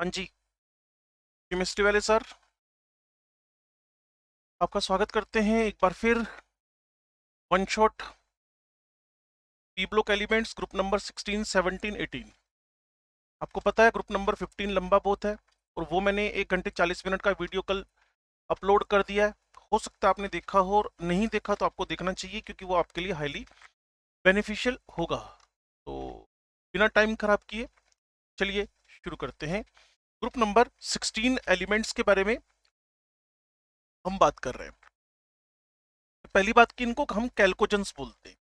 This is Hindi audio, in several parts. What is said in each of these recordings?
हाँ जी, केमिस्ट्री वाले सर, आपका स्वागत करते हैं एक बार फिर। One shot P block elements group number 16, 17, 18। आपको पता है ग्रुप नंबर 15 लंबा बहुत है और वो मैंने 1 घंटे 40 मिनट का वीडियो कल अपलोड कर दिया है। हो सकता है आपने देखा हो, और नहीं देखा तो आपको देखना चाहिए क्योंकि वो आपके लिए हाईली बेनिफिशियल होगा। तो बिना टाइम खराब किए चलिए शुरू करते हैं। ग्रुप नंबर 16 एलिमेंट्स के बारे में हम बात कर रहे हैं। पहली बात कि इनको हम कैल्कोजेंस बोलते हैं।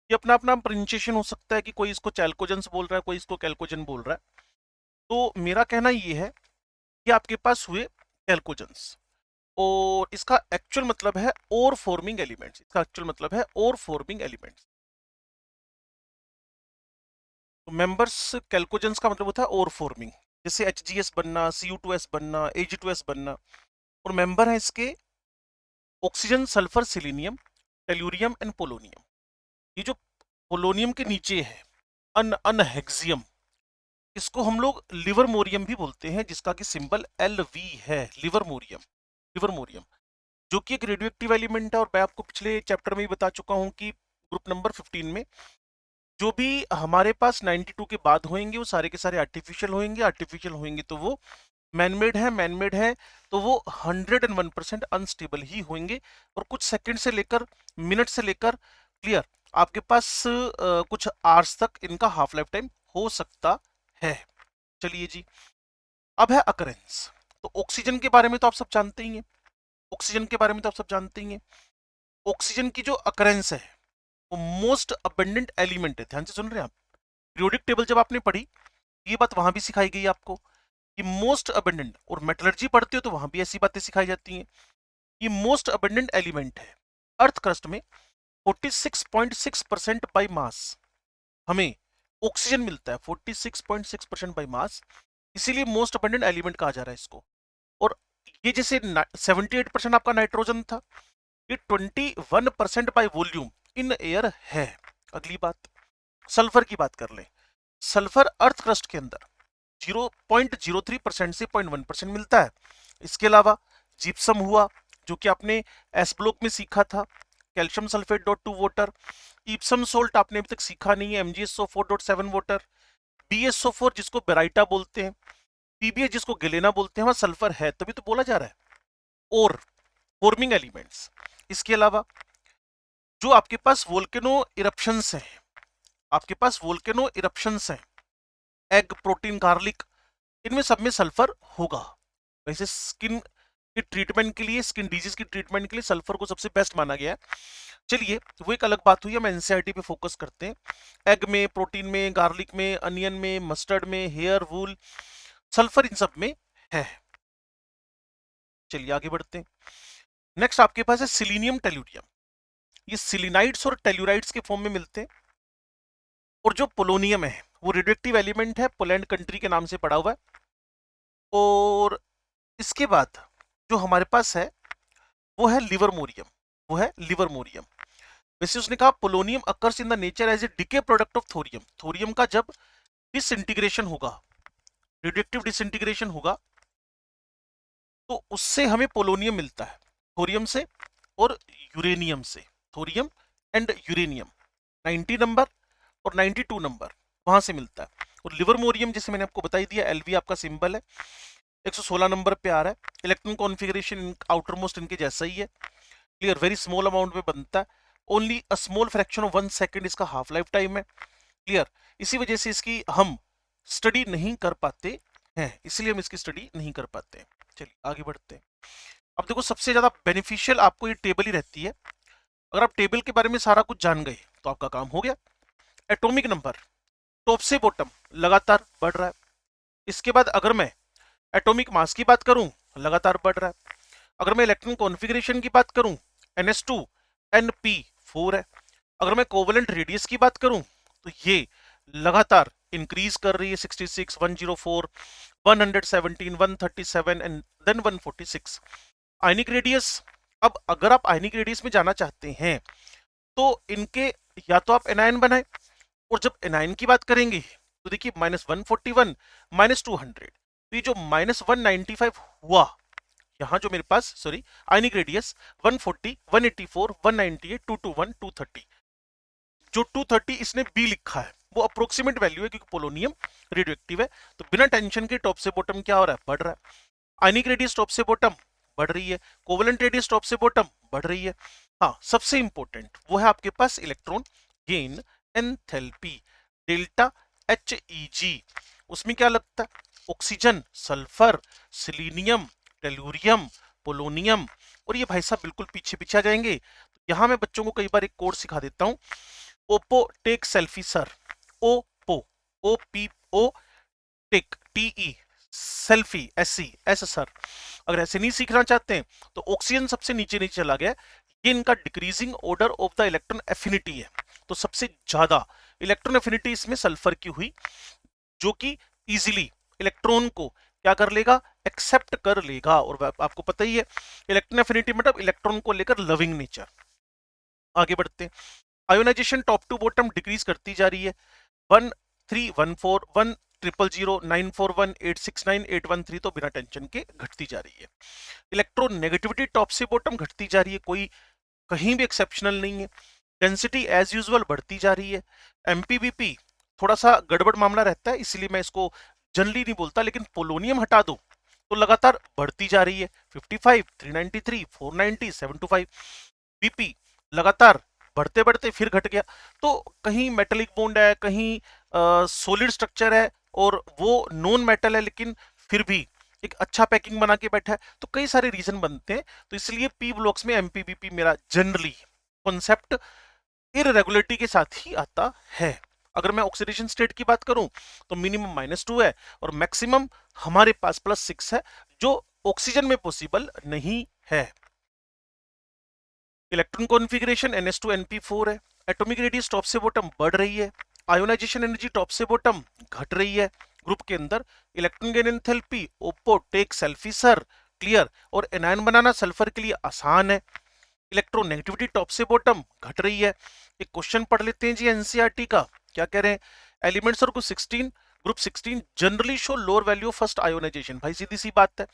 ये अपना अपना प्रोनाउंसिएशन हो सकता है कि कोई इसको चैल्कोजेंस बोल रहा है, कोई इसको कैल्कोजन बोल रहा है। तो मेरा कहना ये है कि आपके पास हुए कैल्कोजेंस, और इसका एक्चुअल मतलब है ओर फॉर्मिंग एलिमेंट्स। इसका एक्चुअल मतलब है ओर फॉर्मिंग एलिमेंट्स। तो मेंबर्स कैल्कोजेंस का मतलब होता है ओर फॉर्मिंग, जैसे HGS बनना, Cu2S बनना, Ag2S बनना। और मेंबर है इसके oxygen, sulphur, selenium, tellurium and polonium. ये जो पोलोनियम के नीचे है अनहेक्सियम, इसको हम लोग लिवरमोरियम भी बोलते हैं, जिसका कि सिंबल LV है। लिवरमोरियम, लिवरमोरियम जो कि एक रेडियोएक्टिव एलिमेंट है। और मैं आपको पिछले चैप्टर में भी बता चुका हूं कि ग्रुप नंबर 15 में जो भी हमारे पास 92 के बाद होंगे वो सारे के सारे आर्टिफिशियल होंगे। आर्टिफिशियल होंगे तो वो मैनमेड है, मैनमेड है तो वो 101% अनस्टेबल ही होंगे। और कुछ सेकंड से लेकर मिनट से लेकर क्लियर आपके पास कुछ आवर्स तक इनका हाफ लाइफ टाइम हो सकता है। चलिए जी, अब है अकरेंस। तो ऑक्सीजन के बारे में तो आप सब जानते ही हैं। ऑक्सीजन के बारे में तो आप सब जानते ही हैं। ऑक्सीजन की जो अकरेंस है वो मोस्ट अबंडेंट एलिमेंट है। ध्यान से सुन रहे हैं आप। पीरियोडिक टेबल जब आपने पढ़ी, ये बात वहां भी सिखाई गई आपको कि मोस्ट अबंडेंट, और मेटलर्जी पढ़ते हो तो वहां भी ऐसी बातें सिखाई जाती हैं। ये मोस्ट अबंडेंट एलिमेंट है। अर्थ क्रस्ट में 46.6% बाई मास हमें ऑक्सीजन मिलता है। 46.6% बाई मास, इसीलिए मोस्ट अबंडेंट एलिमेंट कहा जा रहा है इसको। और ये जैसे 78% आपका नाइट्रोजन था, ये 21% बाई वॉल्यूम इन एयर है। अगली बात, सल्फर की बात कर ले। सल्फर अर्थ क्रस्ट के अंदर 0.03% से 0.1% मिलता है। इसके अलावा जिप्सम हुआ, जो कि आपने एस ब्लॉक में सीखा था, calcium sulphate dot to water. Epson salt आपने अभी तक सीखा नहीं है, MgSO4.7 वाटर। BSO4 जिसको बेराइटा बोलते हैं, PBS जिसको गेलेना बोलते हैं, वहां सल्फर है, तभी तो बोला जा रहा है। और फॉर्मिंग एलिमेंट्स, इसके अलावा जो आपके पास वोल्केनो इरप्शंस हैं, आपके पास वोल्केनो इरप्शंस हैं, एग, प्रोटीन, गार्लिक, इनमें सब में सल्फर होगा। वैसे स्किन के ट्रीटमेंट के लिए, स्किन डिजीज की ट्रीटमेंट के लिए सल्फर को सबसे बेस्ट माना गया है। चलिए वो एक अलग बात हुई, हम एनसीईआरटी पे फोकस करते हैं। एग में, प्रोटीन में, गार्लिक में, अनियन में, मस्टर्ड में, हेयर, वूल, सल्फर इन सब में है। चलिए आगे बढ़ते हैं। नेक्स्ट आपके पास है सिलीनियम, टेल्यूरियम। ये सिलिनाइड्स और टेल्यूराइड्स के फॉर्म में मिलते हैं। और जो पोलोनियम है वो रेडियोएक्टिव एलिमेंट है, पोलैंड कंट्री के नाम से पड़ा हुआ है। और इसके बाद जो हमारे पास है वो है लिवरमोरियम, वो है लिवरमोरियम। वैसे उसने कहा polonium occurs in the nature as a decay product of thorium. Thorium का जब डिसइंटीग्रेशन होगा, रेडियोएक्टिव डिसइंटीग्रेशन होगा, तो उससे हमें पोलोनियम मिलता है, थोरियम से और यूरेनियम से। थोरियम एंड यूरेनियम 90 नंबर और 92 नंबर वहां से मिलता है। और लिवरमोरियम जैसे मैंने आपको बताई दिया, LV आपका सिंबल है, 116 नंबर पे आ रहा है। इलेक्ट्रॉन कॉन्फ़िगरेशन आउटर मोस्ट इनके जैसा ही है। क्लियर, वेरी स्मॉल अमाउंट में बनता है। Only a small fraction of 1 second इसका हाफ लाइफ टाइम है। क्लियर, इसी वजह से इसकी हम स्टडी नहीं कर पाते हैं, इसलिए हम इसकी स्टडी नहीं कर पाते हैं। चलिए आगे बढ़ते हैं। अब देखो, सबसे ज्यादा बेनिफिशियल आपको ये टेबल ही रहती है। अगर आप टेबल के बारे में सारा कुछ जान गए तो आपका काम हो गया। एटॉमिक नंबर टॉप से बॉटम लगातार बढ़ रहा है। इसके बाद अगर मैं एटॉमिक मास की बात करूं, लगातार बढ़ रहा है। अगर मैं इलेक्ट्रॉन कॉन्फ़िगरेशन की बात करूं, NS2 NP4 है। अगर मैं कोवेलेंट रेडियस की बात करूं तो ये लगातार इंक्रीज कर रही है, 66, 104, 117, 137 एंड देन 146। आयनिक रेडियस, अब अगर आप आयनिक रेडियस में जाना चाहते हैं तो इनके या तो आप एनायन बनाए, और जब एनायन की बात करेंगे तो देखिए -141, -200, तो ये जो -195 हुआ, यहाँ जो मेरे पास सॉरी आयनिक रेडियस 140, 184, 198, 221, 230, जो 230 इसने बी लिखा है वो अप्रोक्सीमेट वैल्यू है क्योंकि पोलोनियम रेडियोएक्टिव है। तो बिना टेंशन के टॉप से बॉटम क्या हो रहा है, बढ़ रहा है। आयनिक रेडियस टॉप से बॉटम बढ़ रही है, कोवेलेंट रेडियस टॉप से बॉटम बढ़ रही है। हाँ, सबसे इंपॉर्टेंट वो है आपके पास electron gain enthalpy delta HEG। उसमें क्या लगता है, oxygen, sulphur, selenium, tellurium, polonium, और ये भाई साहब बिल्कुल पीछे पीछे आ जाएंगे। यहां मैं बच्चों को कई बार एक कोड सिखा देता हूं, Oppo take selfie sir, Oppo, OPO take TE, selfie SC S sir. अगर ऐसे नहीं सीखना चाहते हैं तो ऑक्सीजन सबसे नीचे नीचे चला गया, ये इनका decreasing order of the electron affinity है। तो सबसे ज्यादा इलेक्ट्रॉन एफिनिटी इसमें सल्फर की हुई, जो कि इजीली इलेक्ट्रॉन को क्या कर लेगा, एक्सेप्ट कर लेगा। और आपको पता ही है इलेक्ट्रॉन एफिनिटी मतलब इलेक्ट्रॉन को लेकर लविंग नेचर। आगे बढ़ते हैं, ionisation top to bottom decrease करती जा रही है, 1314, 1000, 941, 869, 813 तो बिना टेंशन के घटती जा रही है। इलेक्ट्रॉन नेगेटिविटी टॉप से बॉटम घटती जा रही है, कोई कहीं भी एक्सेप्शनल नहीं है। डेंसिटी एज यूजुअल बढ़ती जा रही है। एमपीबीपी थोड़ा सा गड़बड़ मामला रहता है, इसलिए मैं इसको जनरली नहीं बोलता, लेकिन पोलोनियम हटा दो तो लगातार बढ़ती जा रही है, 55, 393, 490, 725। बीपी लगातार बढ़ते बढ़ते फिर घट गया, तो कहीं मेटेलिक बॉन्ड है, कहीं सॉलिड स्ट्रक्चर है, और वो नॉन मेटल है लेकिन फिर भी एक अच्छा पैकिंग बना के बैठा है। तो कई सारे रीजन बनते हैं, तो इसलिए पी ब्लॉक्स में एमपीबीपी मेरा जनरली कॉन्सेप्ट इरेगुलरिटी के साथ ही आता है। अगर मैं ऑक्सीडेशन स्टेट की बात करूं तो मिनिमम -2 है और मैक्सिमम हमारे पास +6 है, जो ऑक्सीजन में पॉसिबल नहीं है। इलेक्ट्रॉन कॉन्फ़िगरेशन NS2 NP4 है। एटॉमिक रेडियस टॉप से बॉटम बढ़ रही है। आयोनाइजेशन एनर्जी टॉप से बॉटम घट रही है। ग्रुप के अंदर electron gain enthalpy Oppo take selfie sir clear, और एनायन बनाना सल्फर के लिए आसान है। इलेक्ट्रोनेगेटिविटी टॉप से बॉटम घट रही है। एक क्वेश्चन पढ़ लेते हैं जी एनसीईआरटी का, क्या कह रहे हैं, एलिमेंट्स और group 16 generally show lower value of first ionisation. भाई सीधी सी बात है,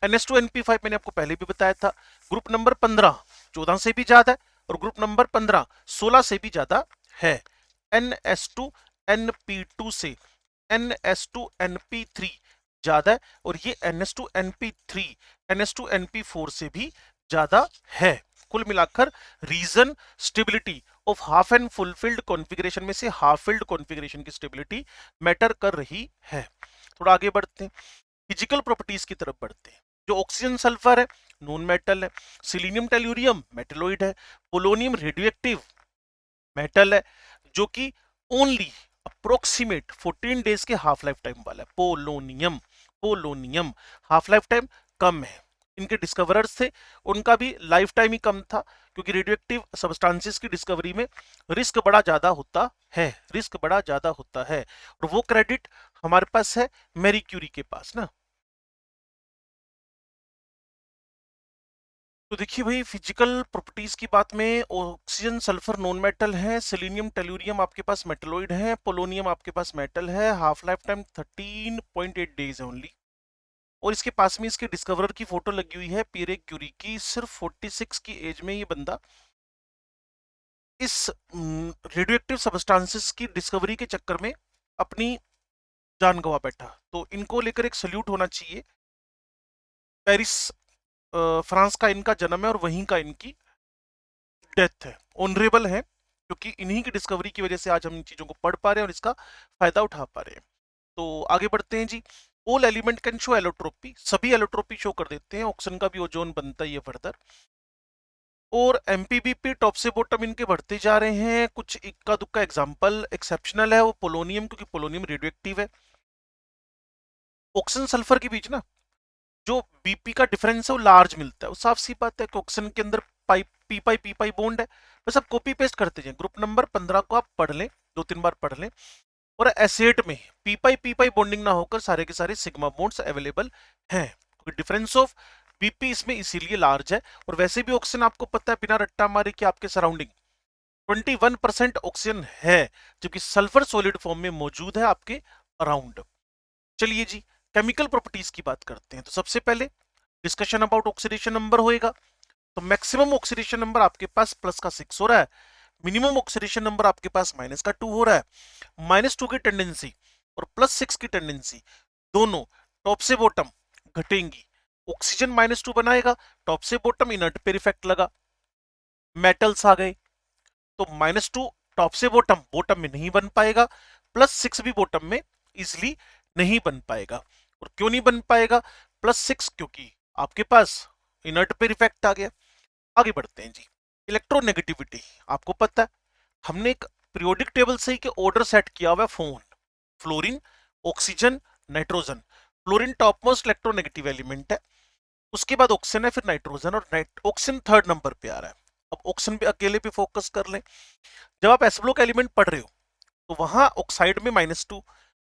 NS2 NP5 मैंने आपको पहले भी बताया था, ग्रुप नंबर 15 14 से भी ज्यादा है, और ग्रुप नंबर 15 16 से भी ज्यादा है। NS2 NP2 से NS2 NP3 ज्यादा है, और ये NS2 NP3 NS2 NP4 से भी ज्यादा है। कुल मिलाकर reason stability of half and fulfilled configuration में से हाफ फिल्ड कॉन्फ़िगरेशन की स्टेबिलिटी मैटर कर रही है। थोड़ा आगे बढ़ते हैं, फिजिकल प्रॉपर्टीज की तरफ बढ़ते हैं। जो ऑक्सीजन सल्फर है नॉन मेटल है, सिलीनियम टेलुरियम मेटेलोइड है, पोलोनियम रेडियोएक्टिव मेटल है, जो कि ओनली अप्रोक्सीमेट 14 डेज के हाफ लाइफ टाइम वाला है। पोलोनियम हाफ लाइफ टाइम कम है। इनके डिस्कवरर्स थे, उनका भी लाइफ टाइम ही कम था, क्योंकि रेडियोएक्टिव सब्सटेंसेस की डिस्कवरी में रिस्क बड़ा ज्यादा होता है, रिस्क बड़ा ज्यादा होता है। और वो क्रेडिट हमारे पास है मैरी क्यूरी के पास ना। तो देखिए भाई, फिजिकल प्रॉपर्टीज की बात में ऑक्सीजन सल्फर नॉन मेटल है, सिलीनियम टेलुरियम आपके पास मेटलोइड है, पोलोनियम आपके पास मेटल है, हाफ लाइफ टाइम 13.8 डेज है ओनली। और इसके पास में इसके डिस्कवरर की फोटो लगी हुई है, पियरे क्यूरी की। सिर्फ 46 की एज में ये बंदा इस रेडियोएक्टिव सब्सटेंसेस की डिस्कवरी के चक्कर में अपनी जान गंवा बैठा। तो इनको लेकर एक सल्यूट होना चाहिए। पेरिस फ्रांस का इनका जन्म है और वहीं का इनकी डेथ है। ऑनरेबल है, क्योंकि इन्हीं की डिस्कवरी की वजह से आज हम इन चीजों को पढ़ पा रहे हैं और इसका फायदा उठा पा रहे हैं। तो आगे बढ़ते हैं जी। All element can show allotropy, सभी एलोट्रोपी शो कर देते हैं, ऑक्सीजन का भी ओजोन बनता ही है फर्दर। और एमपीबीपी टॉप से बॉटम इनके बढ़ते जा रहे हैं। कुछ इक्का दुक्का एग्जांपल एक्सेप्शनल है, वो पोलोनियम, क्योंकि पोलोनियम रेडियोएक्टिव है। ऑक्सीजन सल्फर के बीच ना जो बीपी का डिफरेंस है वो लार्ज मिलता है। वो साफ सी बात है कि ऑक्सीजन के अंदर पी पाई बॉन्ड है। बस आप कॉपी पेस्ट करते जाएं। ग्रुप नंबर 15 को आप पढ़ लें, 2-3 बार पढ़ लें, और एसेट में पी पाई बॉन्डिंग ना होकर सारे के सारे सिग्मा बॉन्ड्स अवेलेबल हैं। डिफरेंस ऑफ बीपी इसमें इसीलिए लार्ज है। और वैसे भी ऑक्सीजन आपको पता है बिना रट्टा मारे कि आपके सराउंडिंग 21% ऑक्सीजन है, जबकि सल्फर सॉलिड फॉर्म में मौजूद है आपके अराउंड। चलिए जी, केमिकल प्रॉपर्टीज की बात करते हैं तो सबसे पहले डिस्कशन अबाउट ऑक्सीडेशन नंबर होएगा। तो मैक्सिमम ऑक्सीडेशन नंबर आपके पास प्लस का 6 हो रहा है, मिनिमम ऑक्सीडेशन नंबर आपके पास माइनस का 2 हो रहा है। -2 की टेंडेंसी और +6 की टेंडेंसी दोनों टॉप से बॉटम घटेंगी। ऑक्सीजन -2 बनाएगा, टॉप से बॉटम इनर्ट पेयर इफेक्ट लगा, मेटल्स आ गए। तो -2 टॉप से बॉटम बॉटम में नहीं बन पाएगा, +6 भी बॉटम में इजिली नहीं बन पाएगा। और क्यों नहीं बन पाएगा +6? क्योंकि आपके पास इनर्ट पेयर इफेक्ट आ गया। आगे बढ़ते हैं जी। इलेक्ट्रोनेगेटिविटी आपको पता है, हमने एक पीरियोडिक टेबल से ही के ऑर्डर सेट किया हुआ है phone, fluorine, oxygen, nitrogen. Fluorine top most electronegative element है, उसके बाद ऑक्सीजन है, फिर नाइट्रोजन, और ऑक्सीजन थर्ड नंबर पे आ रहा है। अब ऑक्सीजन पे अकेले पे फोकस कर लें। जब आप एस ब्लॉक एलिमेंट पढ़ रहे हो तो वहां ऑक्साइड में -2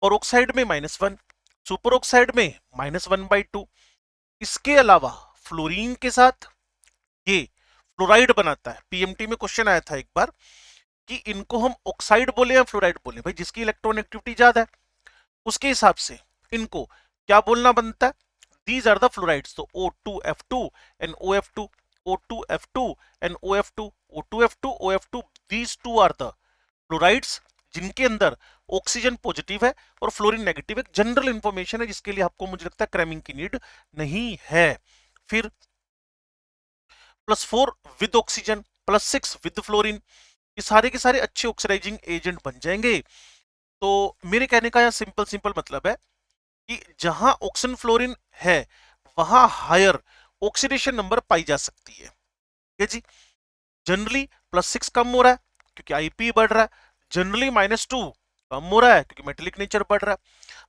और ऑक्साइड में -1, सुपर ऑक्साइड में -1/2। इसके अलावा फ्लोरीन के साथ ये फ्लोराइड बनाता है। पीएमटी में क्वेश्चन आया था एक बार कि इनको हम ऑक्साइड बोले या फ्लोराइड बोले, भाई जिसकी इलेक्ट्रॉनेगेटिविटी ज्यादा है उसके हिसाब से इनको क्या बोलना बनता है? These are the fluorides. तो O2F2 and OF2, O2F2 and OF2, O2F2, OF2, these two are the fluorides जिनके अंदर ऑक्सीजन पॉजिटिव है और फ्लोरीन नेगेटिव। एक जनरल इंफॉर्मेशन है जिसके लिए आपको मुझे लगता है क्रैमिंग की नीड नहीं है। फिर +4 विद ऑक्सीजन, +6 विद फ्लोरीन, ये सारे के सारे अच्छे ऑक्सीडाइजिंग एजेंट बन जाएंगे। तो मेरे कहने का यह सिंपल सिंपल मतलब है कि जहां ऑक्सीजन फ्लोरीन है वहां हायर ऑक्सीडेशन नंबर पाई जा सकती है। ठीक है जी। जनरली +6 कम हो रहा है क्योंकि आईपी बढ़ रहा है, जनरली -2 कम हो रहा है क्योंकि मेटेलिक नेचर बढ़ रहा है।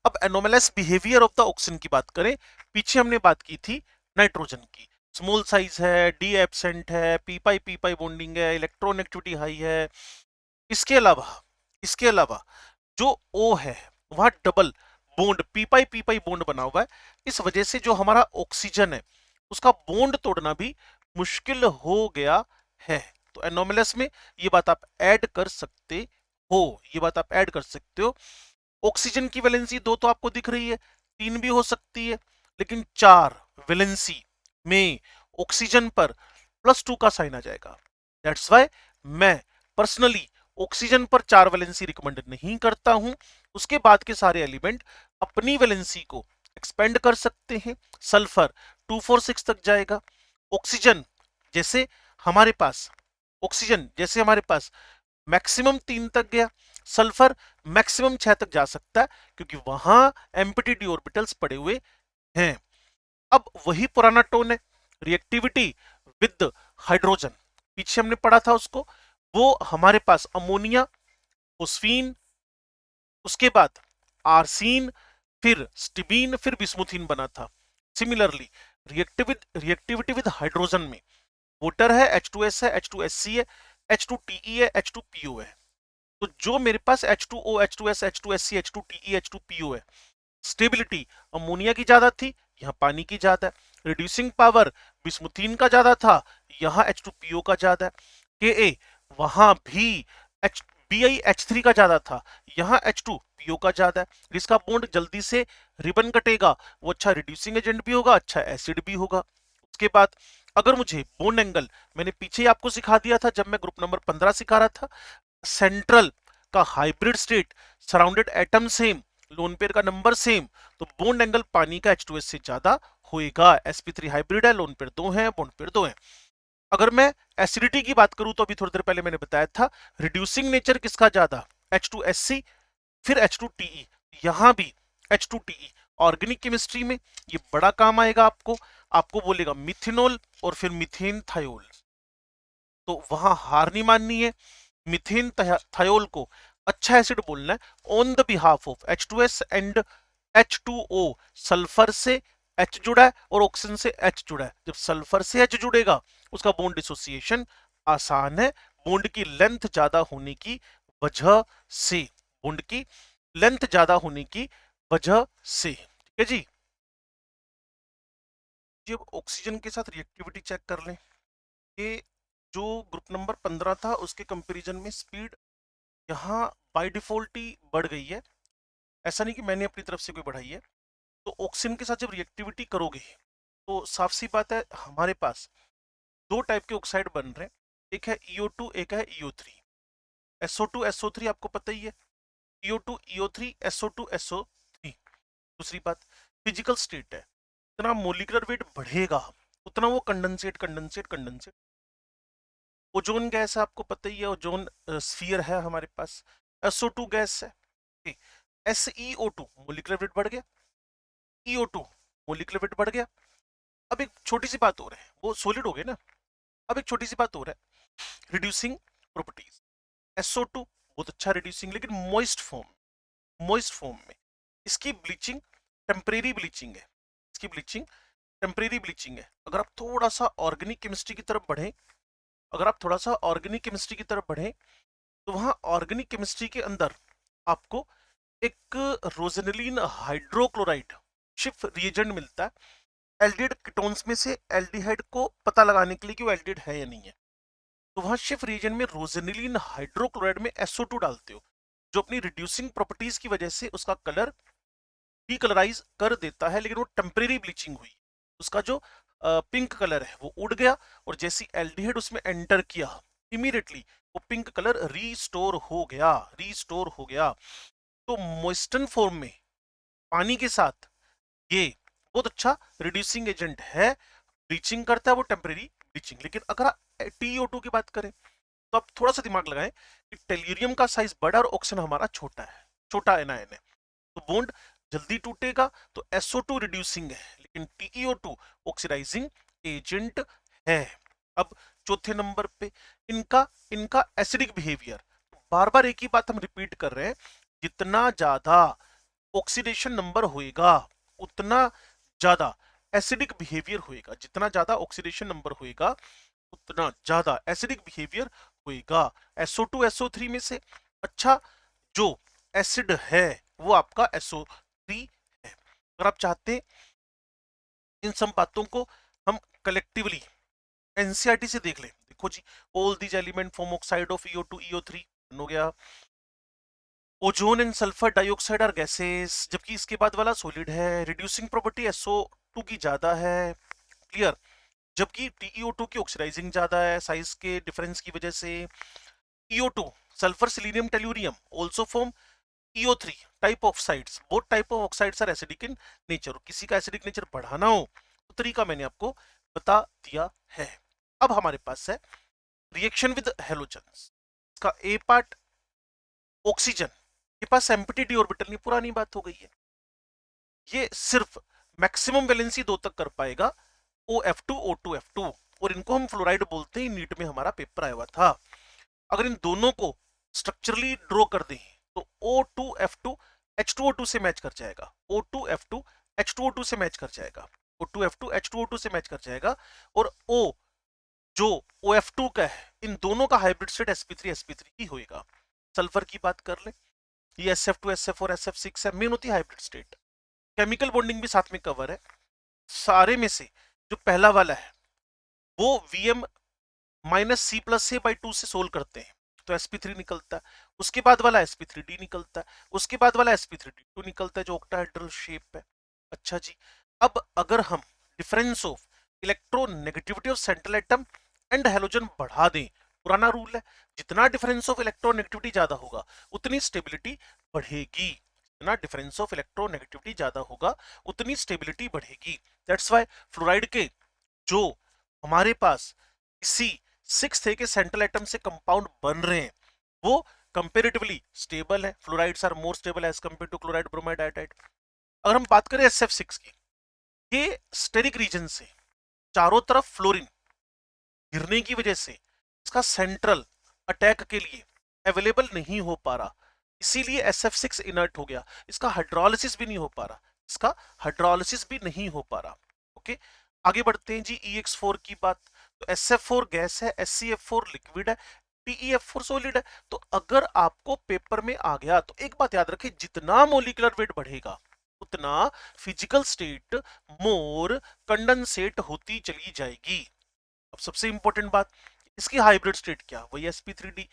अब anomalous behaviour of the oxygen की बात करें, पीछे हमने बात की थी नाइट्रोजन की। स्मॉल साइज है, डी एब्सेंट है, पी पाई बॉन्डिंग है, इलेक्ट्रोनेगेटिविटी हाई है। इसके अलावा जो O है वहां double bond P pi bond बना हुआ है। इस वजह से जो हमारा ऑक्सीजन है उसका बॉन्ड तोड़ना भी मुश्किल हो गया है। तो एनोमलस में ये बात आप ऐड कर सकते हो, ये बात आप ऐड कर सकते हो। ऑक्सीजन की वैलेंसी 2 तो आपको दिख रही है, 3 भी हो सकती है, लेकिन 4 वैलेंसी में ऑक्सीजन पर +2 का साइन आ जाएगा। दैट्स वाई मैं पर्सनली ऑक्सीजन पर 4 वैलेंसी रिकमेंड नहीं करता हूं। उसके बाद के सारे एलिमेंट अपनी वैलेंसी को एक्सपेंड कर सकते हैं। सल्फर 246 तक जाएगा। ऑक्सीजन जैसे हमारे पास ऑक्सीजन जैसे हमारे पास मैक्सिमम 3 तक गया, सल्फर मैक्सिमम 6 तक जा सकता है क्योंकि वहां एम्प्टी डी ऑर्बिटल्स पड़े हुए हैं। अब वही पुराना टोन है, रिएक्टिविटी विद हाइड्रोजन, पीछे हमने पढ़ा था उसको। वो हमारे पास अमोनिया, फोस्फीन, उसके बाद आर्सीन, फिर स्टिबीन, फिर बिस्मुथीन बना था। सिमिलरली रिएक्टिविटी विद हाइड्रोजन में वाटर है, H2S है, H2SC है, H2TE है, H2PO है। तो जो मेरे पास H2O, H2S, H2SC, H2TE, H2PO है, स्टेबिलिटी अमोनिया की ज्यादा थी, यहाँ पानी की ज्यादा है। रिड्यूसिंग पावर बिस्मुथीन का ज्यादा था, यहाँ H2PO का ज्यादा है। Ka वहां भी BiH3 का ज्यादा था, यहाँ H2PO का ज्यादा है। जिसका बॉन्ड जल्दी से रिबन कटेगा वो अच्छा रिड्यूसिंग एजेंट भी होगा, अच्छा एसिड भी होगा। उसके बाद अगर मुझे बॉन्ड एंगल, मैंने पीछे ही आपको सिखा दिया था जब मैं ग्रुप नंबर 15 सिखा रहा था, सेंट्रल का hybrid state, surrounded atom same, lone pair का नंबर सेम, तो बॉन्ड एंगल पानी का H2S से ज्यादा होएगा। sp3 हाइब्रिड है, लोन पेयर 2 है, बॉन्ड पेयर 2 है। अगर मैं एसिडिटी की बात करूं तो अभी थोड़ी देर पहले मैंने बताया था रिड्यूसिंग नेचर किसका ज्यादा, H2SC, फिर H2TE, यहां भी H2TE। ऑर्गेनिक केमिस्ट्री में ये बड़ा काम आएगा आपको, आपको बोलेगा मिथेनॉल और फिर मीथेन थायोल, तो वहां हार नहीं माननी है। मीथेन थायोल को अच्छा एसिड बोलना है on the behalf of H2S and H2O। Sulphur से H जुड़ा है और ऑक्सीजन से H जुड़ा है। जब सल्फर से H जुड़ेगा उसका बॉन्ड डिसोसिएशन आसान है, बॉन्ड की लेंथ ज्यादा होने की वजह से, बॉन्ड की लेंथ ज्यादा होने की वजह से। ठीक है जी। जब ऑक्सीजन के साथ रिएक्टिविटी चेक कर लें, ये जो ग्रुप नंबर 15 था उसके कंपैरिजन में स्पीड यहाँ बाय डिफॉल्ट ही बढ़ गई है। ऐसा नहीं कि मैंने अपनी तरफ से कोई बढ़ाई है, तो ऑक्सीजन के साथ जब रिएक्टिविटी करोगे तो साफ सी बात है हमारे पास दो टाइप के ऑक्साइड बन रहे हैं, एक है EO2 एक है EO3। SO2 SO3 आपको पता ही है, EO2 EO3 SO2 SO3। दूसरी बात फिजिकल स्टेट है, जितना मोलिकुलर वेट बढ़ेगा उतना वो condensate condensate condensate. Ozone gas है आपको पता ही है, ओजोन स्फीयर है हमारे पास, SO2 गैस है। SeO2 मोलिकुलर वेट बढ़ गया, EO2 मोलिकुलर वेट बढ़ गया। अब एक छोटी सी बात हो रहा है, वो सॉलिड हो गए ना, अब एक छोटी सी बात हो रहा है, रिड्यूसिंग प्रॉपर्टीज। SO2 बहुत अच्छा रिड्यूसिंग, लेकिन मॉइस्ट फॉर्म में इसकी ब्लीचिंग टेम्परेरी ब्लीचिंग है, इसकी ब्लीचिंग टेम्परेरी ब्लीचिंग है। अगर आप थोड़ा सा ऑर्गेनिक केमिस्ट्री की तरफ बढ़े, अगर आप थोड़ा सा ऑर्गेनिक केमिस्ट्री की तरफ बढ़े तो वहां ऑर्गेनिक केमिस्ट्री के अंदर आपको एक रोजेनिलीन हाइड्रोक्लोराइड शिफ्ट रिएजेंट मिलता है एल्डिहाइड कीटोन्स में से एल्डिहाइड को पता लगाने के लिए कि वो एल्डिहाइड है या नहीं है। तो वहां शिफ्ट रिएजेंट में रोजेनिलीन हाइड्रोक्लोराइड में SO2 डालते हो, जो अपनी रिड्यूसिंग प्रॉपर्टीज की वजह से उसका कलर डीकलराइज कर देता है, लेकिन वो टेम्परेरी ब्लीचिंग हुई, उसका जो पिंक कलर है वो उड़ गया, और जैसी एल्डिहाइड उसमें एंटर किया इमीडिएटली वो पिंक कलर रीस्टोर हो गया। तो मॉइस्टन फॉर्म में पानी के साथ ये बहुत अच्छा रिड्यूसिंग एजेंट है, ब्लीचिंग करता है वो टेम्परेरी ब्लीचिंग। लेकिन अगर TiO2 की बात करें तो आप थोड़ा सा दिमाग लगाएं कि टेल्यूरियम का साइज बड़ा और ऑक्सीजन हमारा छोटा है, छोटा एनायन है, तो बॉन्ड जल्दी टूटेगा, तो SO2 रिड्यूसिंग है लेकिन TiO2 ऑक्सीडाइजिंग एजेंट है। अब चौथे नंबर पे इनका इनका एसिडिक बिहेवियर, बार बार एक ही बात हम रिपीट कर रहे हैं, जितना ज्यादा ऑक्सीडेशन नंबर होएगा उतना ज्यादा एसिडिक बिहेवियर होएगा, जितना ज्यादा ऑक्सीडेशन नंबर होएगा उतना ज्यादा एसिडिक बिहेवियर होएगा। SO2 SO3 में से अच्छा जो एसिड है वो आपका SO3 है। अगर आप चाहते हैं इन सब बातों को हम कलेक्टिवली एनसीईआरटी से देख लें, देखो जी, all these element form oxide of EO2 EO3 हो गया, ozone and sulphur dioxide are gases, जबकि इसके बाद वाला सॉलिड है, रिड्यूसिंग प्रॉपर्टी SO2 की ज्यादा है, क्लियर, जबकि TiO2 की ऑक्सीडाइजिंग ज्यादा है साइज के डिफरेंस की वजह से। EO2 sulphur selenium tellurium also form EO3 type of oxides, both type of oxides are acidic in nature. किसी का एसिडिक नेचर बढ़ाना हो तो तरीका मैंने आपको बता दिया है। अब हमारे पास है रिएक्शन विद हैलोजन्स। इसका ए पार्ट ऑक्सीजन के पास एम्प्टी डी ऑर्बिटल नहीं, पुरानी बात हो गई है, ये सिर्फ मैक्सिमम वैलेंसी 2 तक कर पाएगा, OF2 O2F2, और इनको हम फ्लोराइड बोलते हैं, नीट में हमारा पेपर आया हुआ था। अगर इन दोनों को स्ट्रक्चरली ड्रॉ कर दें तो O2F2 H2O2 से मैच कर जाएगा, O2F2 H2O2 से मैच कर जाएगा, O2F2 H2O2 से मैच कर जाएगा, और O जो OF2 का है इन दोनों का हाइब्रिड स्टेट sp3 ही होएगा। सल्फर की बात कर ले, ये SF2 SF4 SF6 है, मेन होती है हाइब्रिड स्टेट। केमिकल बॉन्डिंग भी साथ में कवर है। सारे में से जो पहला वाला है वो Vm -C+A/2 से सोल्व करते हैं तो sp3 निकलता है, उसके बाद वाला sp3d निकलता है, उसके बाद वाला sp3d2 निकलता है जो ऑक्टाहेड्रल शेप है। अच्छा जी, अब अगर हम difference of electronegativity of central atom and halogen बढ़ा दें, पुराना रूल है, जितना डिफरेंस ऑफ इलेक्ट्रोनेगेटिविटी ज्यादा होगा उतनी स्टेबिलिटी बढ़ेगी, जितना डिफरेंस ऑफ इलेक्ट्रोनेगेटिविटी ज्यादा होगा उतनी स्टेबिलिटी बढ़ेगी। दैट्स व्हाई फ्लोराइड के जो हमारे पास इसी 6 के सेंट्रल एटम से कंपाउंड बन रहे हैं वो कंपेरेटिवली स्टेबल है, fluorides are more stable as compare to chloride bromide iodide. अगर हम बात करें SF6 की, ये स्टेरिक रीजन से चारों तरफ फ्लोरीन गिरने की वजह से इसका सेंट्रल अटैक के लिए अवेलेबल नहीं हो पा रहा, इसीलिए SF6 इनर्ट हो गया, इसका हाइड्रोलिसिस भी नहीं हो पा रहा, इसका हाइड्रोलिसिस भी नहीं हो पा रहा। ओके, आगे बढ़ते हैं जी, EX4 की बात, तो SF4 गैस है, SCF4 लिक्विड है, TeF4 सॉलिड है। तो अगर आपको पेपर में आ गया तो एक बात याद रखें, जितना मोलिकुलर वेट बढ़ेगा उतना फिजिकल स्टेट मोर कंडेंसेट होती चली जाएगी। अब सबसे इंपॉर्टेंट बात, इसकी हाइब्रिड स्टेट क्या, वही sp3d।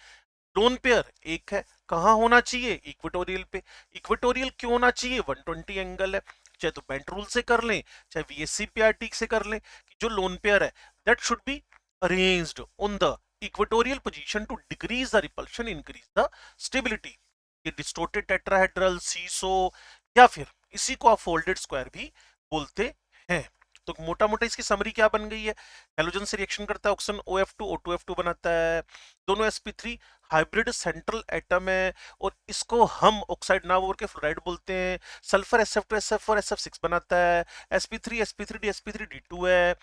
लोन पेयर एक है, कहां होना चाहिए, इक्वेटोरियल पे। इक्वेटोरियल क्यों होना चाहिए, 120 एंगल है। चाहे तो बेंट रूल से कर लें, चाहे VSCPRT से कर लें, कि जो लोन पेयर है that should be arranged on the equatorial position to decrease the repulsion, increase the stability. ये डिस्टोर्टेड टेट्राहेड्रल, सीसो, या फिर इसी को आप फोल्डेड स्क्वायर भी बोलते हैं। तो मोटा मोटा इसकी समरी क्या बन गई है? हेलोजन से रिएक्शन करता है, ऑक्सीजन OF2 O2F2 बनाता है, दोनों sp3 हाइब्रिड सेंट्रल एटम है, और इसको हम ऑक्साइड ना बोल के फ्लोराइड बोलते हैं। सल्फर SF2SF4 SF6 बनाता है, sp3 sp3d sp3d2 है,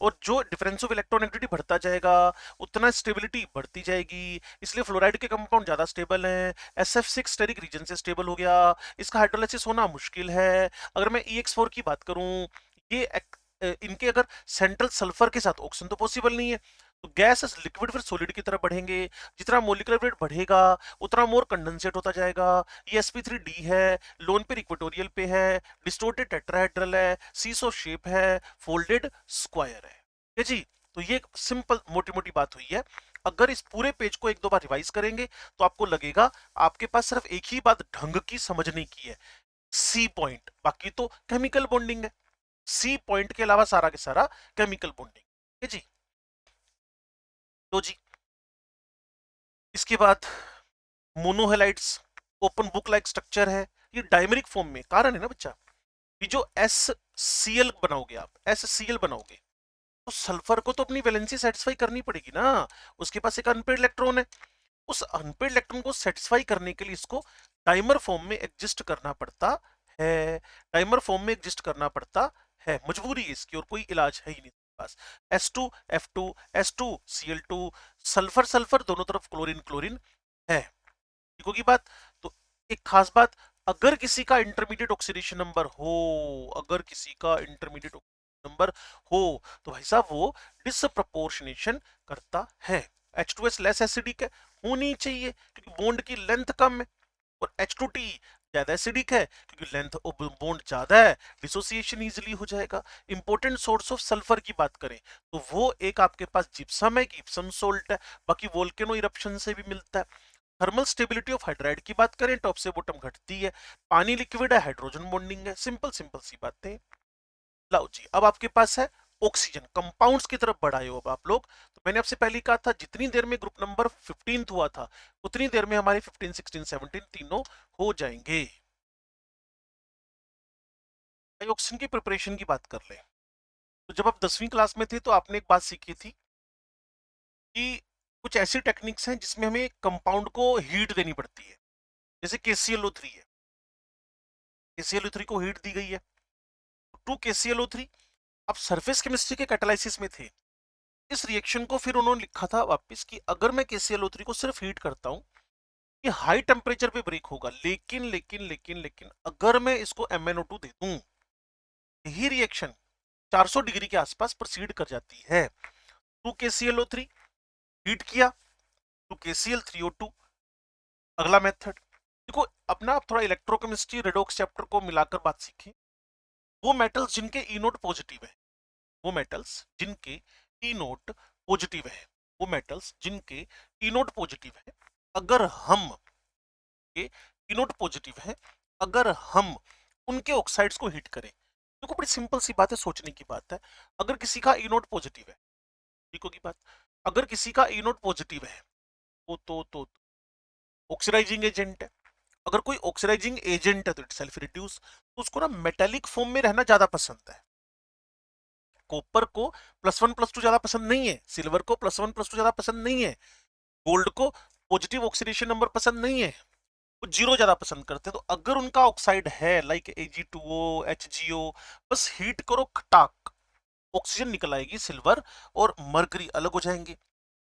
और जो डिफरेंस ऑफ इलेक्ट्रॉन नेगेटिविटी बढ़ता जाएगा उतना स्टेबिलिटी बढ़ती जाएगी, इसलिए फ्लोराइड के कंपाउंड ज्यादा स्टेबल हैं। SF6 स्टेरिक रीजन से स्टेबल हो गया, इसका हाइड्रोलाइसिस होना मुश्किल है। अगर मैं EX4 की बात करूं, ये इनके अगर सेंट्रल सल्फर के साथ ऑक्सीजन तो पॉसिबल नहीं है, तो गैस लिक्विड फिर सॉलिड की तरफ बढ़ेंगे, जितना मोलिकुलर वेट बढ़ेगा उतना मोर कंडेंसेट होता जाएगा। ये sp3d है, लोन पे इक्वेटोरियल पे है, डिस्टोर्टेड टेट्राहेड्रल है, सीसो शेप है, फोल्डेड स्क्वायर है। ठीक है जी, तो ये सिंपल मोटी मोटी बात हुई है। अगर इस पूरे पेज को एक दो बार रिवाइज करेंगे तो आपको लगेगा आपके पास सिर्फ एक ही बात ढंग की समझने की है, सी पॉइंट, बाकी तो केमिकल बॉन्डिंग है। सी पॉइंट के अलावा सारा के सारा केमिकल बॉन्डिंग है जी। तो जी इसके बाद मोनोहेलाइड्स, ओपन बुक लाइक स्ट्रक्चर है, ये डायमेरिक फॉर्म में, कारण है ना बच्चा, ये जो SCl बनाओगे आप, SCl बनाओगे तो सल्फर को तो अपनी वैलेंसी सेटिस्फाई करनी पड़ेगी ना, उसके पास एक अनपेड इलेक्ट्रॉन है, उस अनपेड इलेक्ट्रॉन को सेटिस्फाई करने के लिए इसको डाइमर फॉर्म में एग्जिस्ट करना पड़ता है, डाइमर फॉर्म में एग्जिस्ट करना पड़ता है, मजबूरी है इसकी, और कोई इलाज है ही नहीं पास। S2F2 S2Cl2, सल्फर सल्फर दोनों तरफ क्लोरीन क्लोरीन है, ठीक होगी बात। तो एक खास बात, अगर किसी का इंटरमीडिएट ऑक्सीडेशन नंबर हो, अगर किसी का इंटरमीडिएट नंबर हो तो भाई साहब वो डिसप्रपोर्शनेशन करता है। H2S लेस एसिडिक है, होनी चाहिए क्योंकि बॉन्ड की लेंथ कम है, और H2T ज्यादा एसिडिक है क्योंकि लेंथ ऑफ बॉन्ड ज्यादा है, डिसोसिएशन इजीली हो जाएगा। इंपॉर्टेंट सोर्स ऑफ सल्फर की बात करें तो वो एक आपके पास जिप्सम है, जिप्सम सोल्ट है, बाकी वोल्केनो इरप्शन से भी मिलता है। थर्मल स्टेबिलिटी ऑफ हाइड्राइड की बात करें, टॉप से बॉटम घटती है, पानी लिक्विड है, हाइड्रोजन बॉन्डिंग है, सिंपल सिंपल सी बातें। लाओ जी, अब आपके पास है ऑक्सीजन, कंपाउंड्स की तरफ बढ़ाए हो अब आप लोग। तो मैंने आपसे पहले कहा था जितनी देर में ग्रुप नंबर 15 हुआ था उतनी देर में हमारे 15 16 17 तीनों हो जाएंगे। ऑक्सीजन की प्रिपरेशन की बात कर ले, तो जब आप 10वीं क्लास में थे तो आपने एक बात सीखी थी कि कुछ ऐसी टेक्निक्स हैं जिसमें हमें कंपाउंड को हीट देनी पड़ती है, जैसे KClO3 है, KClO3 को हीट दी गई है, 2KClO3। अब सरफेस केमिस्ट्री के कैटालाइसिस में थे, इस रिएक्शन को फिर उन्होंने लिखा था वापस कि अगर मैं KClO3 को सिर्फ हीट करता हूं ये हाई टेम्परेचर पे ब्रेक होगा, लेकिन लेकिन लेकिन लेकिन अगर मैं इसको MnO2 दे दूं, यही रिएक्शन 400 डिग्री के आसपास प्रोसीड कर जाती है। 2KClO3 हीट किया, 2KCl3O2, अगला मेथड देखो अपना, आप थोड़ा इलेक्ट्रोकेमिस्ट्री रेडॉक्स चैप्टर को मिलाकर बात सीखें। वो मेटल्स जिनके ई नोट पॉजिटिव है, वो मेटल्स जिनके ई नोट पॉजिटिव है, वो मेटल्स जिनके ई नोट पॉजिटिव है, अगर हम के ई नोट पॉजिटिव है, अगर हम उनके ऑक्साइड्स को हीट करें, देखो बड़ी सिंपल सी बात है, सोचने की बात है। अगर किसी का ई नोट पॉजिटिव है, ठीक होगी बात, अगर किसी का ई नोट पॉजिटिव है तो ऑक्सीडाइजिंग एजेंट है, अगर कोई ऑक्सीडाइजिंग एजेंट है तो इट सेल्फ रिड्यूस, तो उसको ना मेटेलिक फॉर्म में रहना ज्यादा पसंद है। कॉपर को +1 +2 ज्यादा पसंद नहीं है, सिल्वर को +1 +2 ज्यादा पसंद नहीं है, गोल्ड को पॉजिटिव ऑक्सीडेशन नंबर पसंद नहीं है, वो जीरो ज्यादा पसंद करते हैं। तो अगर उनका ऑक्साइड है लाइक Ag2O HgO, बस हीट करो खटाक, ऑक्सीजन निकल आएगी, सिल्वर और मरकरी अलग हो जाएंगे।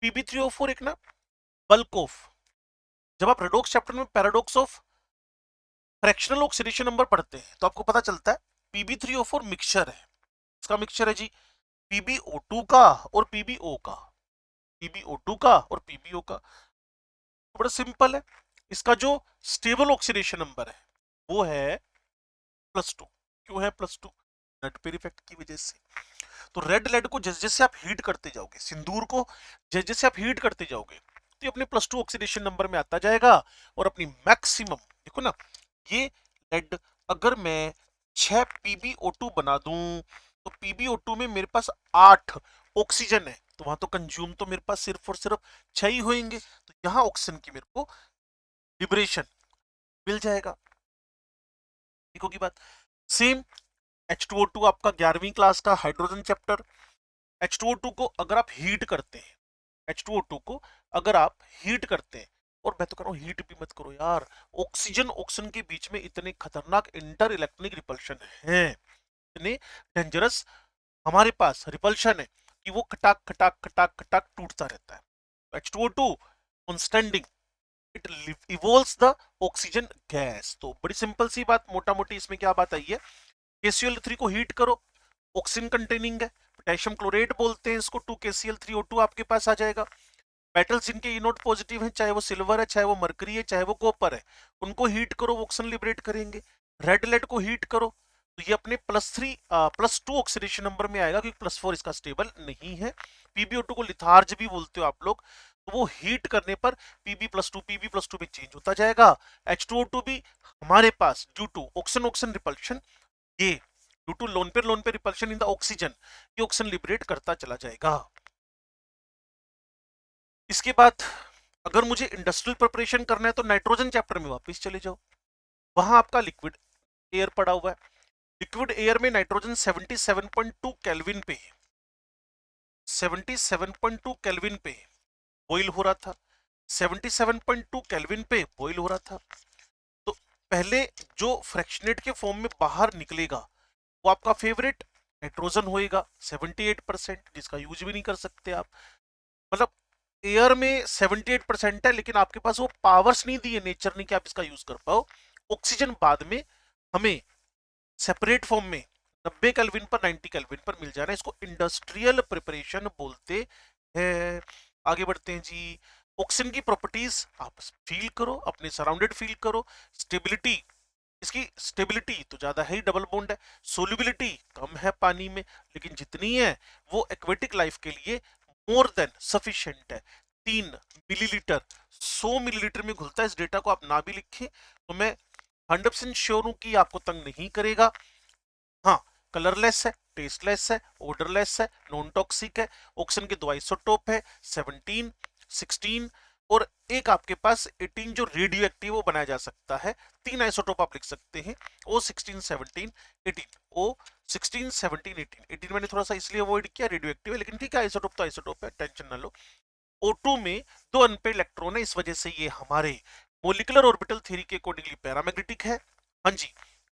Pb3O4 एक ना बल्क ऑफ, जब आप रेडॉक्स चैप्टर में paradox of fractional oxidation number पढ़ते हैं तो आपको पता चलता है Pb3O4 मिक्सचर है, इसका मिक्सचर है जी PbO2 का और PbO का, PbO2 का और PbO का। तो बड़ा सिंपल है, इसका जो स्टेबल ऑक्सीडेशन नंबर है वो है +2। क्यों है +2? नेट पेयर इफेक्ट की वजह से। तो रेड लेड को जैसे जैसे आप हीट करते जाओगे, सिंदूर को जैसे जैसे आप हीट करते जाओगे तो ये अपने +2 ऑक्सीडेशन नंबर में आता जाएगा, और अपनी मैक्सिमम देखो ना, ये लेड अगर मैं 6 PbO2 बना दूं तो PbO2 में मेरे पास 8 ऑक्सीजन है, तो वहां तो कंज्यूम तो मेरे पास सिर्फ और सिर्फ 6 ही होंगे, तो यहां ऑक्सीजन की मेरे को लिबरेशन मिल जाएगा। ठीक होगी बात। सेम H2O2 आपका 11वीं क्लास का हाइड्रोजन चैप्टर। H2O2 को अगर आप हीट करते हैं, H2O2 को अगर आप हीट करते हैं, और मैं तो कह रहा हूं हीट भी मत करो यार, ऑक्सीजन ऑक्सीजन के बीच में इतने खतरनाक इंटर इलेक्ट्रॉनिक रिपल्शन है, इतने डेंजरस हमारे पास रिपल्शन है कि वो खटाक खटाक खटाक खटाक टूटता रहता है। H2O2 on standing it evolves the oxygen gas. तो बड़ी सिंपल सी बात, मोटा मोटी इसमें क्या बात आई है, KCl3 को हीट करो, ऑक्सीजन कंटेनिंग है, पोटेशियम क्लोरेट बोलते हैं इसको, 2KCl3O2 आपके पास आ जाएगा। मेटल्स जिनके ई नोट पॉजिटिव हैं, चाहे वो सिल्वर है, चाहे वो मरकरी है, चाहे वो कॉपर है, उनको हीट करो, ऑक्सीजन लिबरेट करेंगे। रेड लेड को हीट करो तो ये अपने +2 ऑक्सीडेशन नंबर में आएगा, क्योंकि +4 इसका स्टेबल नहीं है। PbO2 को लिथार्ज भी बोलते हो आप लोग, तो वो हीट करने पर Pb+2 में चेंज होता जाएगा। H2O2 भी हमारे पास due to oxygen oxygen repulsion, ये due to lone pair repulsion in the oxygen, ये ऑक्सीजन लिबरेट करता चला जाएगा। इसके बाद अगर मुझे इंडस्ट्रियल प्रिपरेशन करना है तो नाइट्रोजन चैप्टर में वापस चले जाओ, वहां आपका लिक्विड एयर पड़ा हुआ है। लिक्विड एयर में नाइट्रोजन 77.2 केल्विन पे, 77.2 केल्विन पे बॉइल हो रहा था, 77.2 केल्विन पे बॉइल हो रहा था। तो पहले जो फ्रैक्शनेट के फॉर्म में बाहर निकलेगा वो आपका फेवरेट नाइट्रोजन होएगा 78%, जिसका यूज भी नहीं कर सकते आप। मतलब एयर में 78% है, लेकिन आपके पास वो पावर्स नहीं दी है नेचर ने कि आप इसका यूज कर पाओ। ऑक्सीजन बाद में हमें सेपरेट फॉर्म में 90 केल्विन पर 90 केल्विन पर मिल जाना है, इसको इंडस्ट्रियल प्रिपरेशन बोलते हैं। आगे बढ़ते हैं जी। ऑक्सीजन की प्रॉपर्टीज आप फील करो, अपने सराउंडेड फील करो। स्टेबिलिटी, इसकी स्टेबिलिटी तो ज्यादा है ही, डबल बॉन्ड है। सोल्युबिलिटी कम है पानी में, लेकिन जितनी है वो एक्वेटिक लाइफ के लिए मोर देन सफिशिएंट है। 3 मिलीलीटर 100 मिलीलीटर में घुलता है। इस डेटा को आप ना भी लिखें तो मैं 100% श्योर हूं कि आपको तंग नहीं करेगा। हाँ, कलरलेस है, टेस्टलेस है, ओडरलेस है, नॉन टॉक्सिक है। ऑक्सीजन के 2 आइसोटोप है, 17, 16 और एक आपके पास 18 जो रेडियो एक्टिव वो बनाया जा सकता है। 3 आइसोटोप आप लिख सकते हैं, O16 17 18, O16 17 18। 18 मैंने थोड़ा सा इसलिए अवॉइड किया, रेडियो एक्टिव है, लेकिन ठीक है, आइसोटोप तो आइसोटोप है, टेंशन ना लो। O2 में 2 अनपेड इलेक्ट्रॉन है, इस वजह से ये हमारे मोलिकुलर ऑर्बिटल थ्योरी के अकॉर्डिंगली पैरामैग्नेटिक है। हाँ जी,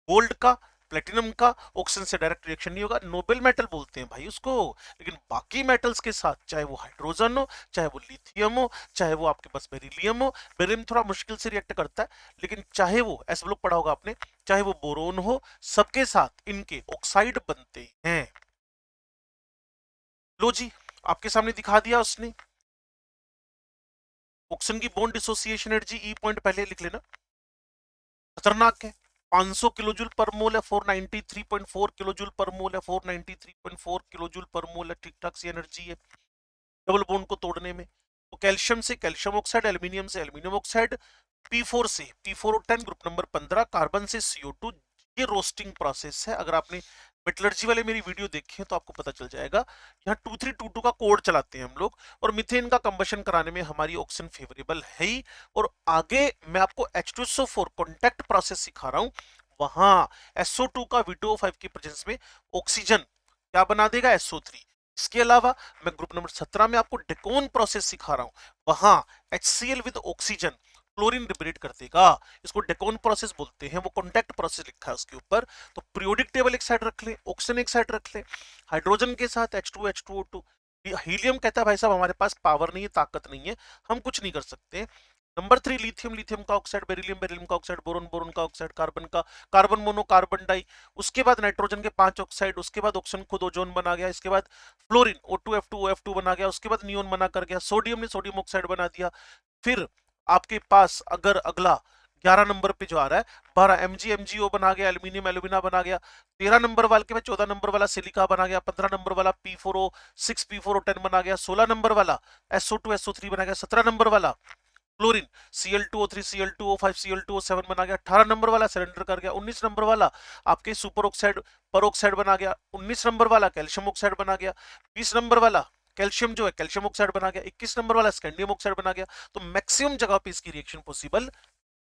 गोल्ड का, प्लेटिनम का ऑक्सीजन से डायरेक्ट रिएक्शन नहीं होगा, नोबेल मेटल बोलते हैं भाई उसको। लेकिन बाकी मेटल्स के साथ, चाहे वो हाइड्रोजन हो, चाहे वो लिथियम हो, चाहे वो आपके पास बेरिलियम हो, बेरिलियम थोड़ा मुश्किल से रिएक्ट करता है, लेकिन चाहे वो ऐसा ब्लॉक पढ़ा होगा आपने, चाहे वो बोरोन हो, सबके साथ इनके ऑक्साइड बनते हैं। लो जी, आपके सामने दिखा दिया उसने। ऑक्सीजन की bond dissociation energy E point पहले लिख लेना, खतरनाक है। 500 किलोजूल पर मोल है, 493.4 किलोजूल पर मोल है, 493.4 किलोजूल पर मोल है, ठीक ठाक सी एनर्जी है डबल बॉन्ड को तोड़ने में। तो कैल्शियम से कैल्शियम ऑक्साइड, एल्यूमिनियम से एल्यूमिनियम ऑक्साइड, P4 से P4O10 ग्रुप नंबर 15, कार्बन से CO2। ये रोस्टिंग प्रोसेस है। अगर आपने मेटलर्जी वाले मेरी वीडियो देखी है तो आपको पता चल जाएगा। यहाँ 2322 का कोड चलाते हैं हम लोग, और मिथेन का कंबशन कराने में हमारी ऑक्सीजन फेवरेबल है ही। और आगे मैं आपको H2SO4 कॉन्टैक्ट प्रोसेस सिखा रहा हूँ, वहां SO2 का V2O5 की प्रेजेंस में ऑक्सीजन क्या बना देगा, SO3। इसके अलावा मैं ग्रुप नंबर 17 में आपको डेकोन प्रोसेस सिखा रहा हूं, वहां HCl with oxygen chlorine liberate कर देगा। इसको डेकोन प्रोसेस बोलते हैं, वो कॉन्टैक्ट प्रोसेस लिखा है उसके ऊपर। तो पीरियोडिक टेबल एक साइड रख ले, ऑक्सीजन एक साइड रख ले, हाइड्रोजन के साथ H2 H2O2। हीलियम कहता है भाई साहब हमारे पास पावर नहीं है, ताकत नहीं है, हम कुछ नहीं कर सकते। नंबर 3 लिथियम, लिथियम का ऑक्साइड, बेरिलियम, बेरिलियम का ऑक्साइड, बोरोन, बोरोन का ऑक्साइड, कार्बन का, कार्बन मोनो, कार्बन डाई। उसके बाद नाइट्रोजन के 5 ऑक्साइड, उसके बाद ऑक्सीजन खुद ओजोन बना गया, इसके बाद फ्लोरीन O2F2 OF2 बना गया, उसके बाद नियोन बना कर गया, सोडियम ने सोडियम ऑक्साइड बना दिया। फिर आपके पास अगर अगला 11 नंबर पे जो आ रहा है 12 MgMgO बना गया, एल्यूमिनियम एल्यूमिना बना गया। 13 नंबर वाले के बाद 14 नंबर वाला सिलिका बना गया, 15 नंबर वाला P4O6 P4O10 बना गया, 16 नंबर वाला SO2 SO3 बना गया, 17 नंबर वाला क्लोरीन Cl2O3 Cl2O5 Cl2O7 बना गया, 18 नंबर वाला सरेंडर कर गया, 19 नंबर वाला आपके सुपर ऑक्साइड परऑक्साइड बना गया, 19 नंबर वाला कैल्शियम ऑक्साइड बना गया, 20 नंबर वाला कैल्शियम जो है कैल्शियम ऑक्साइड बना गया, 21 नंबर वाला स्कैंडियम ऑक्साइड बना गया। तो मैक्सिमम जगह पे इसकी रिएक्शन पॉसिबल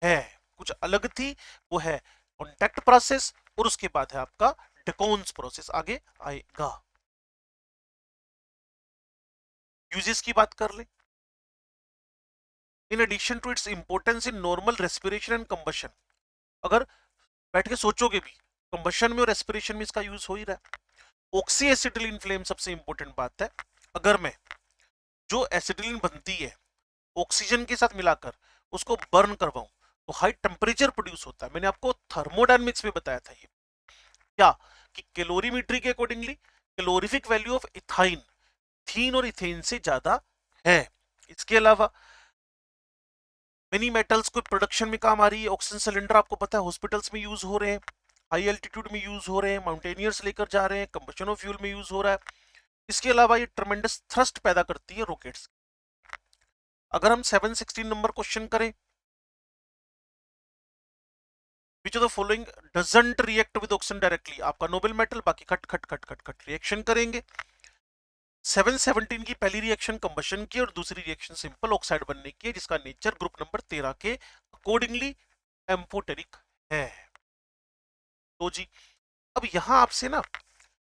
है। कुछ अलग थी, वो है कॉन्टैक्ट प्रोसेस, और उसके बाद है आपका डेकोन्स प्रोसेस आगे आएगा। यूजेस की बात कर ले। In addition to its importance in normal respiration and combustion, अगर बैठ के सोचोगे भी, कंबशन में और रेस्पिरेशन में इसका यूज हो ही रहा है। ऑक्सी एसिटिलीन फ्लेम सबसे इंपॉर्टेंट बात है। अगर मैं जो एसिटिलीन बनती है ऑक्सीजन के साथ मिलाकर उसको बर्न करवाऊं तो हाई टेम्परेचर प्रोड्यूस होता है। मैंने आपको थर्मोडायनेमिक्स में बताया था ये क्या, कि कैलोरीमेट्री के accordingly calorific value of ethyne थीन और इथेन से ज्यादा है। इसके अलावा मेनी मेटल्स को प्रोडक्शन में काम आ रही है। ऑक्सीजन सिलेंडर आपको पता है हॉस्पिटल्स में यूज हो रहे हैं, हाई एल्टीट्यूड में यूज हो रहे हैं, माउंटेनियर्स लेकर जा रहे हैं, कंबशन ऑफ फ्यूल में यूज हो रहा है। इसके अलावा ये ट्रमेंडस थ्रस्ट पैदा करती है रॉकेट्स। अगर हम 716 नंबर क्वेश्चन करें, which of the following doesn't react with oxygen directly, आपका नोबल मेटल, बाकी खट खट खट खट खट रिएक्शन करेंगे। 717 की पहली रिएक्शन कंबशन की और दूसरी रिएक्शन सिंपल ऑक्साइड बनने की है, जिसका नेचर ग्रुप नंबर 13 के अकॉर्डिंगली एम्फोटेरिक है। तो जी अब यहां आपसे ना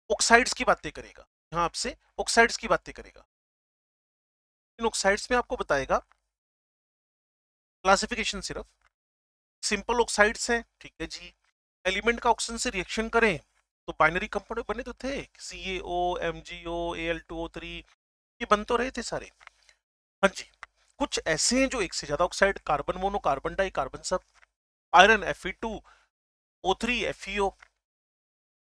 ऑक्साइड्स की बातें करेगा, यहां आपसे ऑक्साइड्स की बातें करेगा। इन ऑक्साइड्स में आपको बताएगा क्लासिफिकेशन सिर्फ सिंपल ऑक्साइड्स हैं, ठीक है जी। एलिमेंट का ऑक्सीजन से रिएक्शन करें तो बाइनरी कंपाउंड बने तो थे, CaO MgO Al2O3 ये बन तो रहे थे सारे। हाँ जी, कुछ ऐसे हैं जो एक से ज्यादा oxide, carbon mono, carbon di, carbon sub, iron Fe2O3 FeO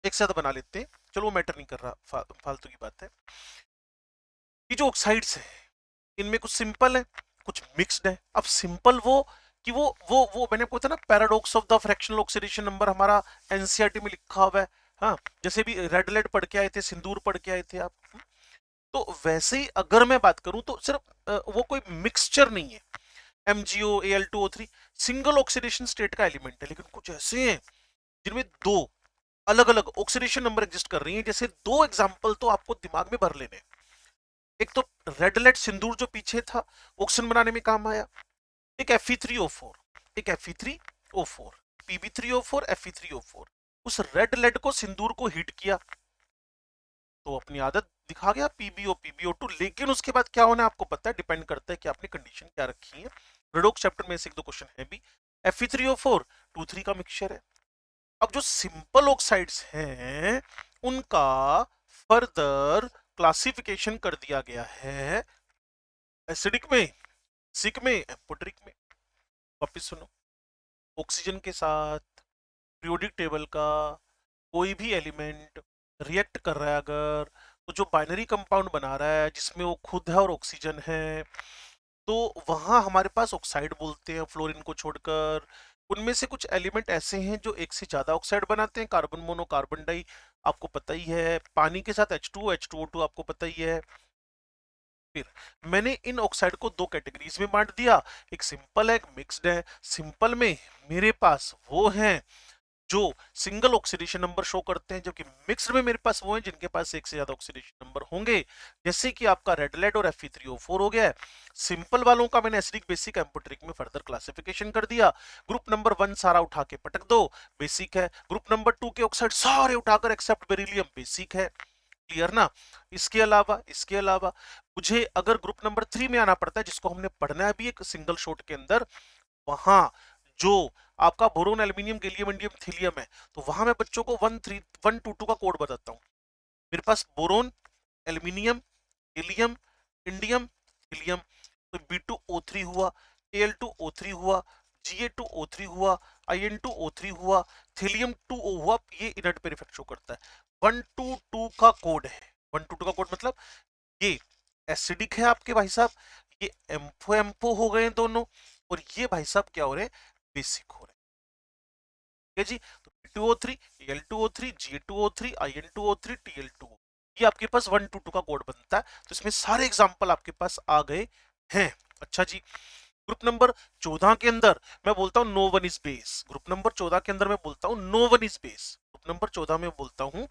एक साथ बना लेते हैं। चलो वो मैटर नहीं कर रहा, फालतू की बात है। ये जो ऑक्साइड्स है इनमें कुछ सिंपल है कुछ मिक्स्ड है। अब सिंपल वो कि वो मैंने आपको बताया ना, paradox of the fractional oxidation number हमारा एनसीईआरटी में लिखा हुआ है। हाँ, जैसे भी रेड लेड पढ़ के आए थे, सिंदूर पढ़ के आए थे आप, तो वैसे ही अगर मैं बात करूं तो सिर्फ वो कोई मिक्सचर नहीं है। MgO Al2O3 single oxidation state का एलिमेंट है, लेकिन कुछ ऐसे हैं जिनमें दो अलग अलग ऑक्सीडेशन नंबर एग्जिस्ट कर रही हैं। जैसे दो एग्जांपल तो आपको दिमाग में भर लेने। एक तो रेड लेड सिंदूर जो पीछे था ऑक्सीजन बनाने में काम आया, एक Fe3O4, एक Fe3O4, Pb3O4 Fe3O4। उस रेड लेड को सिंदूर को हीट किया तो अपनी आदत दिखा गया PbO PbO2, लेकिन उसके बाद क्या होना है आपको पता है, डिपेंड करता है कि आपने कंडीशन क्या रखी है। रेडॉक्स चैप्टर में से एक दो क्वेश्चन है भी। Fe3O4 2,3 का मिक्सचर है। अब जो सिंपल ऑक्साइड्स हैं उनका फर्दर क्लासिफिकेशन कर दिया गया है एसिडिक में, सिक में, एम्फोटेरिक में। वापिस सुनो, ऑक्सीजन के साथ पीरियोडिक टेबल का कोई भी एलिमेंट रिएक्ट कर रहा है अगर, तो जो बाइनरी कंपाउंड बना रहा है जिसमें वो खुद है और ऑक्सीजन है, तो वहां हमारे पास ऑक्साइड बोलते हैं फ्लोरीन को छोड़कर। उनमें से कुछ एलिमेंट ऐसे हैं जो एक से ज्यादा ऑक्साइड बनाते हैं, कार्बन मोनो, कार्बन डाई आपको पता ही है, पानी के साथ H2O H2O2 आपको पता ही है। फिर मैंने इन ऑक्साइड को दो कैटेगरीज में बांट दिया, एक सिंपल है एक मिक्स्ड है। सिंपल में मेरे पास वो हैं जो सिंगल ऑक्सीडेशन नंबर शो करते हैं, जबकि मिक्स्ड में मेरे पास वो हैं जिनके पास एक से ज्यादा ऑक्सीडेशन नंबर होंगे, जैसे कि आपका रेड लेड और Fe3O4 हो गया है। सिंपल वालों का मैंने एसिडिक बेसिक एम्फोटेरिक में फर्दर क्लासिफिकेशन कर दिया। ग्रुप नंबर 1 सारा उठा के पटक दो, बेसिक है। ग्रुप नंबर 2 के ऑक्साइड सारे उठाकर एक्सेप्ट बेरिलियम, बेसिक है। क्लियर ना। इसके अलावा मुझे अगर ग्रुप नंबर 3 में आना पड़ता है, जिसको हमने पढ़ना है अभी एक सिंगल शॉट के अंदर, वहां जो आपका बोरोन, एल्यूमिनियम, गैलियम, इंडियम, थीलियम है, तो वहां मैं बच्चों को 13122 का कोड बताता हूँ। मेरे पास बोरोन, एल्यूमिनियम, गैलियम, इंडियम, थीलियम, तो B2O3 हुआ, Al2O3 हुआ, Ga2O3 हुआ, In2O3 हुआ, थीलियम 2O हुआ। ये इनर्ट पेयर इफेक्ट शो करता है। 122 का कोड है। 122 का कोड मतलब ये एसिडिक है आपके भाई साहब, ये एम्फो एम्फो हो गए दोनों, और ये भाई साहब क्या हो रहे हैं, बेसिक हो रहे हैं। ठीक है जी। तो P2O3 Al2O3 Ga2O3 In2O3 Tl2O, ये आपके पास 122 का कोड बनता है। तो इसमें सारे एग्जांपल आपके पास आ गए हैं। अच्छा जी, ग्रुप नंबर 14 के अंदर मैं बोलता हूं no one is base. Group number 14 के अंदर मैं बोलता हूं no one is base. Group number 14 में बोलता हूं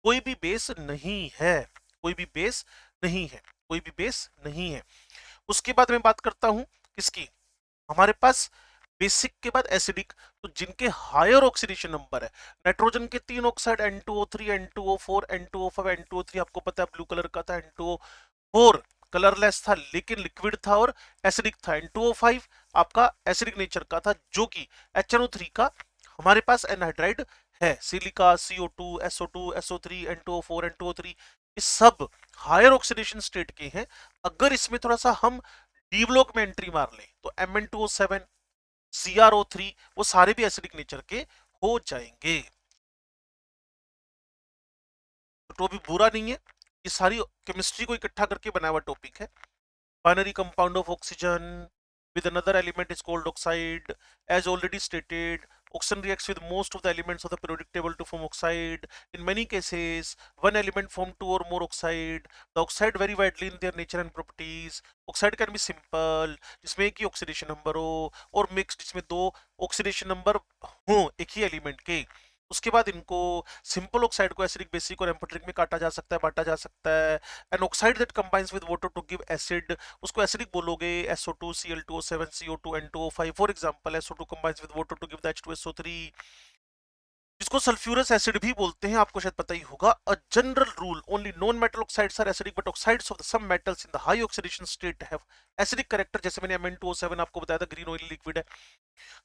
कोई भी बेस नहीं है, कोई भी बेस नहीं है, कोई भी बेस नहीं है। उसके बाद मैं बात करता हूं किसकी, हमारे पास बेसिक के बाद एसिडिक, तो जिनके हायर ऑक्सीडेशन नंबर है, नाइट्रोजन के 3 oxide N2O3, N2O4, N2O5, N2O3 आपको पता है ब्लू कलर का था, N2O4 कलरलेस था लेकिन लिक्विड था और एसिडिक था, N2O5 आपका एसिडिक नेचर का था, जो कि HNO3 का हमारे पास एनहाइड्राइड है, silica, CO2, SO2, SO3, N2O4, N2O3 ये सब हायर ऑक्सीडेशन स्टेट के हैं। अगर इसमें थोड़ा सा हम डी ब्लॉक में एंट्री मार लें तो Mn2O7, CrO3 वो सारे भी एसिडिक नेचर के हो जाएंगे। तो भी बुरा नहीं है, ये सारी केमिस्ट्री को इकट्ठा करके बनाया हुआ टॉपिक है। Binary compound of oxygen with another element is called oxide. As already stated, oxygen reacts with most of the elements of the periodic table to form oxide. In many cases, one element form two or more oxide. The oxide vary widely in their nature and properties. Oxide can be simple, जिसमें एक ही oxidation number हो, और mixed, जिसमें दो oxidation number हो एक ही element के। उसके बाद इनको सिंपल ऑक्साइड को एसिडिक, बेसिक और एम्फोटेरिक में काटा जा सकता है, बांटा जा सकता है। An oxide that combines with water to give acid, उसको एसिडिक बोलोगे, SO2, Cl2O7, CO2, N2O5। For example SO2 combines with water to give the H2SO3, जिसको सल्फ्यूरस एसिड भी बोलते हैं, आपको शायद पता ही होगा। A general rule, only non metal oxides are acidic but oxides of the some metals in the high oxidation state have acidic character. जैसे मैंने Mn2O7 आपको बताया था, ग्रीन ऑयल लिक्विड है।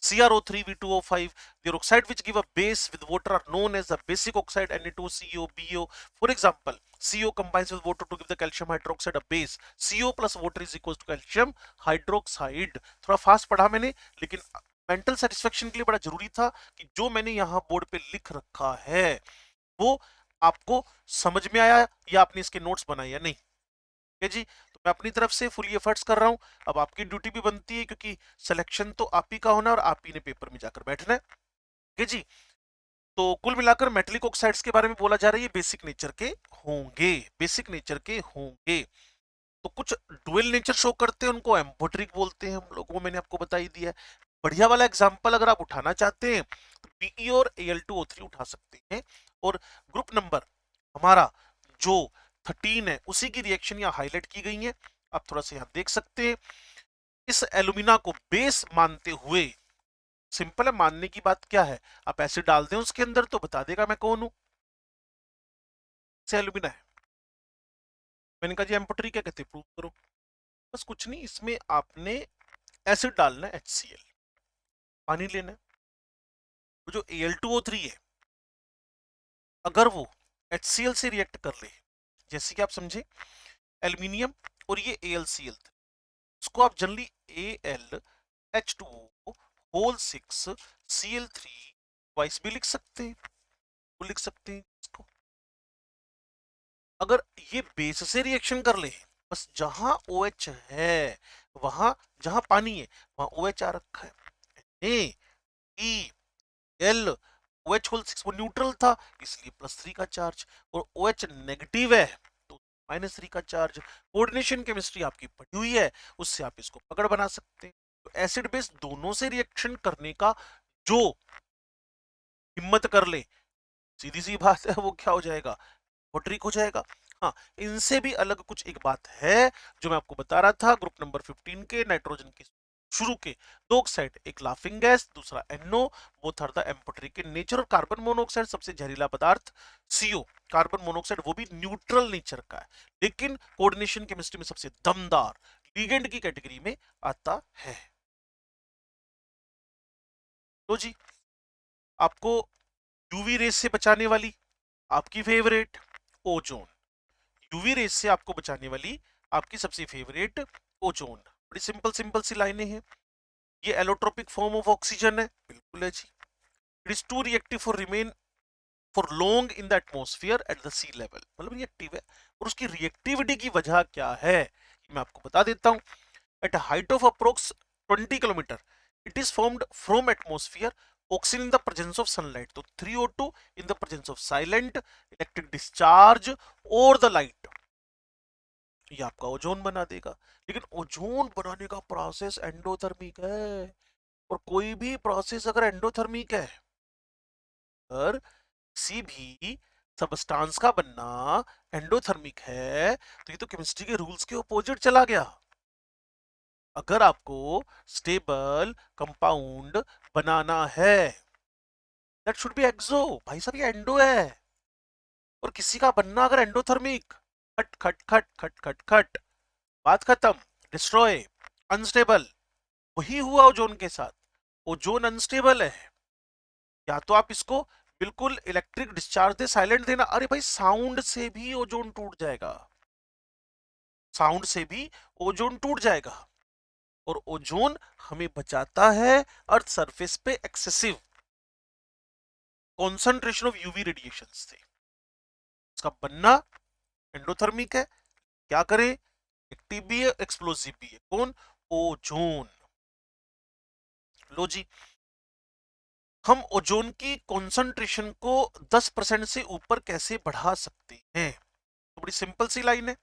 CrO3, V2O5, the oxide which give a base with water are known as the basic oxide, Na2CO, BO. For example, CO combines with water to give the calcium hydroxide a base. CO plus water is equals to calcium hydroxide. थोड़ा फास्ट पढ़ा मैंने, लेकिन मेंटल सेटिस्फेक्शन के लिए बड़ा जरूरी था कि जो मैंने यहाँ बोर्ड पे लिख रखा है वो आपको समझ में आया या आपने इसके नोट्स बनाए या नहीं। है जी, तो मैं अपनी तरफ से फुली एफर्ट्स कर रहा हूं। अब आपकी ड्यूटी भी बनती है, क्योंकि सिलेक्शन तो आप ही का होना और आप ही ने पेपर में जाकर बैठना है। ठीक है जी, तो कुल मिलाकर मेटेलिक ऑक्साइड्स के बारे में बोला जा रहा है, ये बेसिक नेचर के होंगे, बेसिक नेचर के होंगे। तो कुछ डुअल नेचर शो करते हैं, उनको एम्फोटेरिक बोलते हैं हम लोग, वो मैंने आपको बता ही दिया है। बढ़िया वाला एग्जांपल अगर आप उठाना चाहते हैं तो Be और Al2O3 उठा सकते हैं। और ग्रुप नंबर हमारा जो 13 है उसी की रिएक्शन यहाँ हाईलाइट की गई है, आप थोड़ा सा यहाँ देख सकते हैं। इस एलुमिना को बेस मानते हुए, सिंपल है मानने की बात क्या है, आप एसिड डाल दें उसके अंदर तो बता देगा मैं कौन हूं, से एलुमिना है। मैंने कहा जी एम्फोटेरिक क्या कहते हैं, प्रूव करो। बस कुछ नहीं, इसमें आपने एसिड डालना है, HCl, पानी लेना है। तो जो Al2O3 है, अगर वो HCl से रिएक्ट कर ले, जैसे कि आप समझे एल्यूमिनियम और ये AlCl, उसको आप generally AlH2O whole 6 Cl3 twice भी लिख सकते हैं, वो लिख सकते हैं इसको। अगर ये बेस से रिएक्शन कर ले, बस जहां OH है वहां, जहां पानी है वहां OH आ रखा है, Al OH होल 6 वो न्यूट्रल था इसलिए +3 का चार्ज, और OH नेगेटिव है तो -3 का चार्ज। कोऑर्डिनेशन केमिस्ट्री आपकी पढ़ी हुई है, उससे आप इसको पकड़ बना सकते हैं। तो एसिड बेस दोनों से रिएक्शन करने का जो हिम्मत कर ले, सीधी सी बात है, वो क्या हो जाएगा, वो ट्रिक हो जाएगा। हाँ, इनसे भी अलग कुछ एक बात है जो मैं आपको बता रहा था, ग्रुप नंबर 15 के नाइट्रोजन के शुरू के दो ऑक्साइड, एक लाफिंग गैस दूसरा NO, both are the amphoteric in nature. और कार्बन मोनोऑक्साइड सबसे जहरीला पदार्थ CO, कार्बन मोनोऑक्साइड वो भी न्यूट्रल नेचर का है, लेकिन कोऑर्डिनेशन केमिस्ट्री में सबसे दमदार लिगेंड की कैटेगरी में आता है। तो जी, आपको यूवी रेस से बचाने वाली आपकी फेवरेट ओजोन, यूवी रेस से आपको बचाने वाली आपकी सबसे फेवरेट ओजोन। बड़ी सिंपल सिंपल सी लाइनें हैं। ये एलोट्रोपिक फॉर्म ऑफ ऑक्सीजन है, बिल्कुल है जी। It is too reactive for remain for long in the atmosphere at the sea level, मतलब रिएक्टिव है। और उसकी रिएक्टिविटी की वजह क्या है मैं आपको बता देता हूं। At a height of approx 20 kilometre it is formed from atmosphere oxygen in the presence of sunlight, तो 3O2 in the presence of silent electric discharge और द लाइट। ये आपका ओजोन बना देगा। लेकिन ओजोन बनाने का प्रोसेस एंडोथर्मिक है, और कोई भी प्रोसेस अगर एंडोथर्मिक है, अगर किसी भी सबस्टांस का बनना एंडोथर्मिक है, तो ये तो केमिस्ट्री के रूल्स के अपोजिट चला गया। अगर आपको स्टेबल कंपाउंड बनाना है, दैट शुड बी एक्सो। भाई साहब ये एंडो है, और किसी का बनना अगर एंडोथर्मिक, खट खट खट खट खट खट, बात खत्म, डिस्ट्रॉय, अनस्टेबल। वही हुआ ओजोन के साथ। ओजोन अनस्टेबल है, या तो आप इसको बिल्कुल इलेक्ट्रिक डिस्चार्ज दे, साइलेंट देना, अरे भाई साउंड से भी ओजोन टूट जाएगा, साउंड से भी ओजोन टूट जाएगा। और ओजोन हमें बचाता है अर्थ सरफेस पे excessive concentration of UV radiation से। इसका बनना एंडोथर्मिक है, क्या करे, एक्टिव भी है, एक्सप्लोसिव भी है, कौन, ओजोन। लो जी, हम ओजोन की कॉन्सेंट्रेशन को 10% से ऊपर कैसे बढ़ा सकते हैं? तो बड़ी सिंपल सी लाइन है।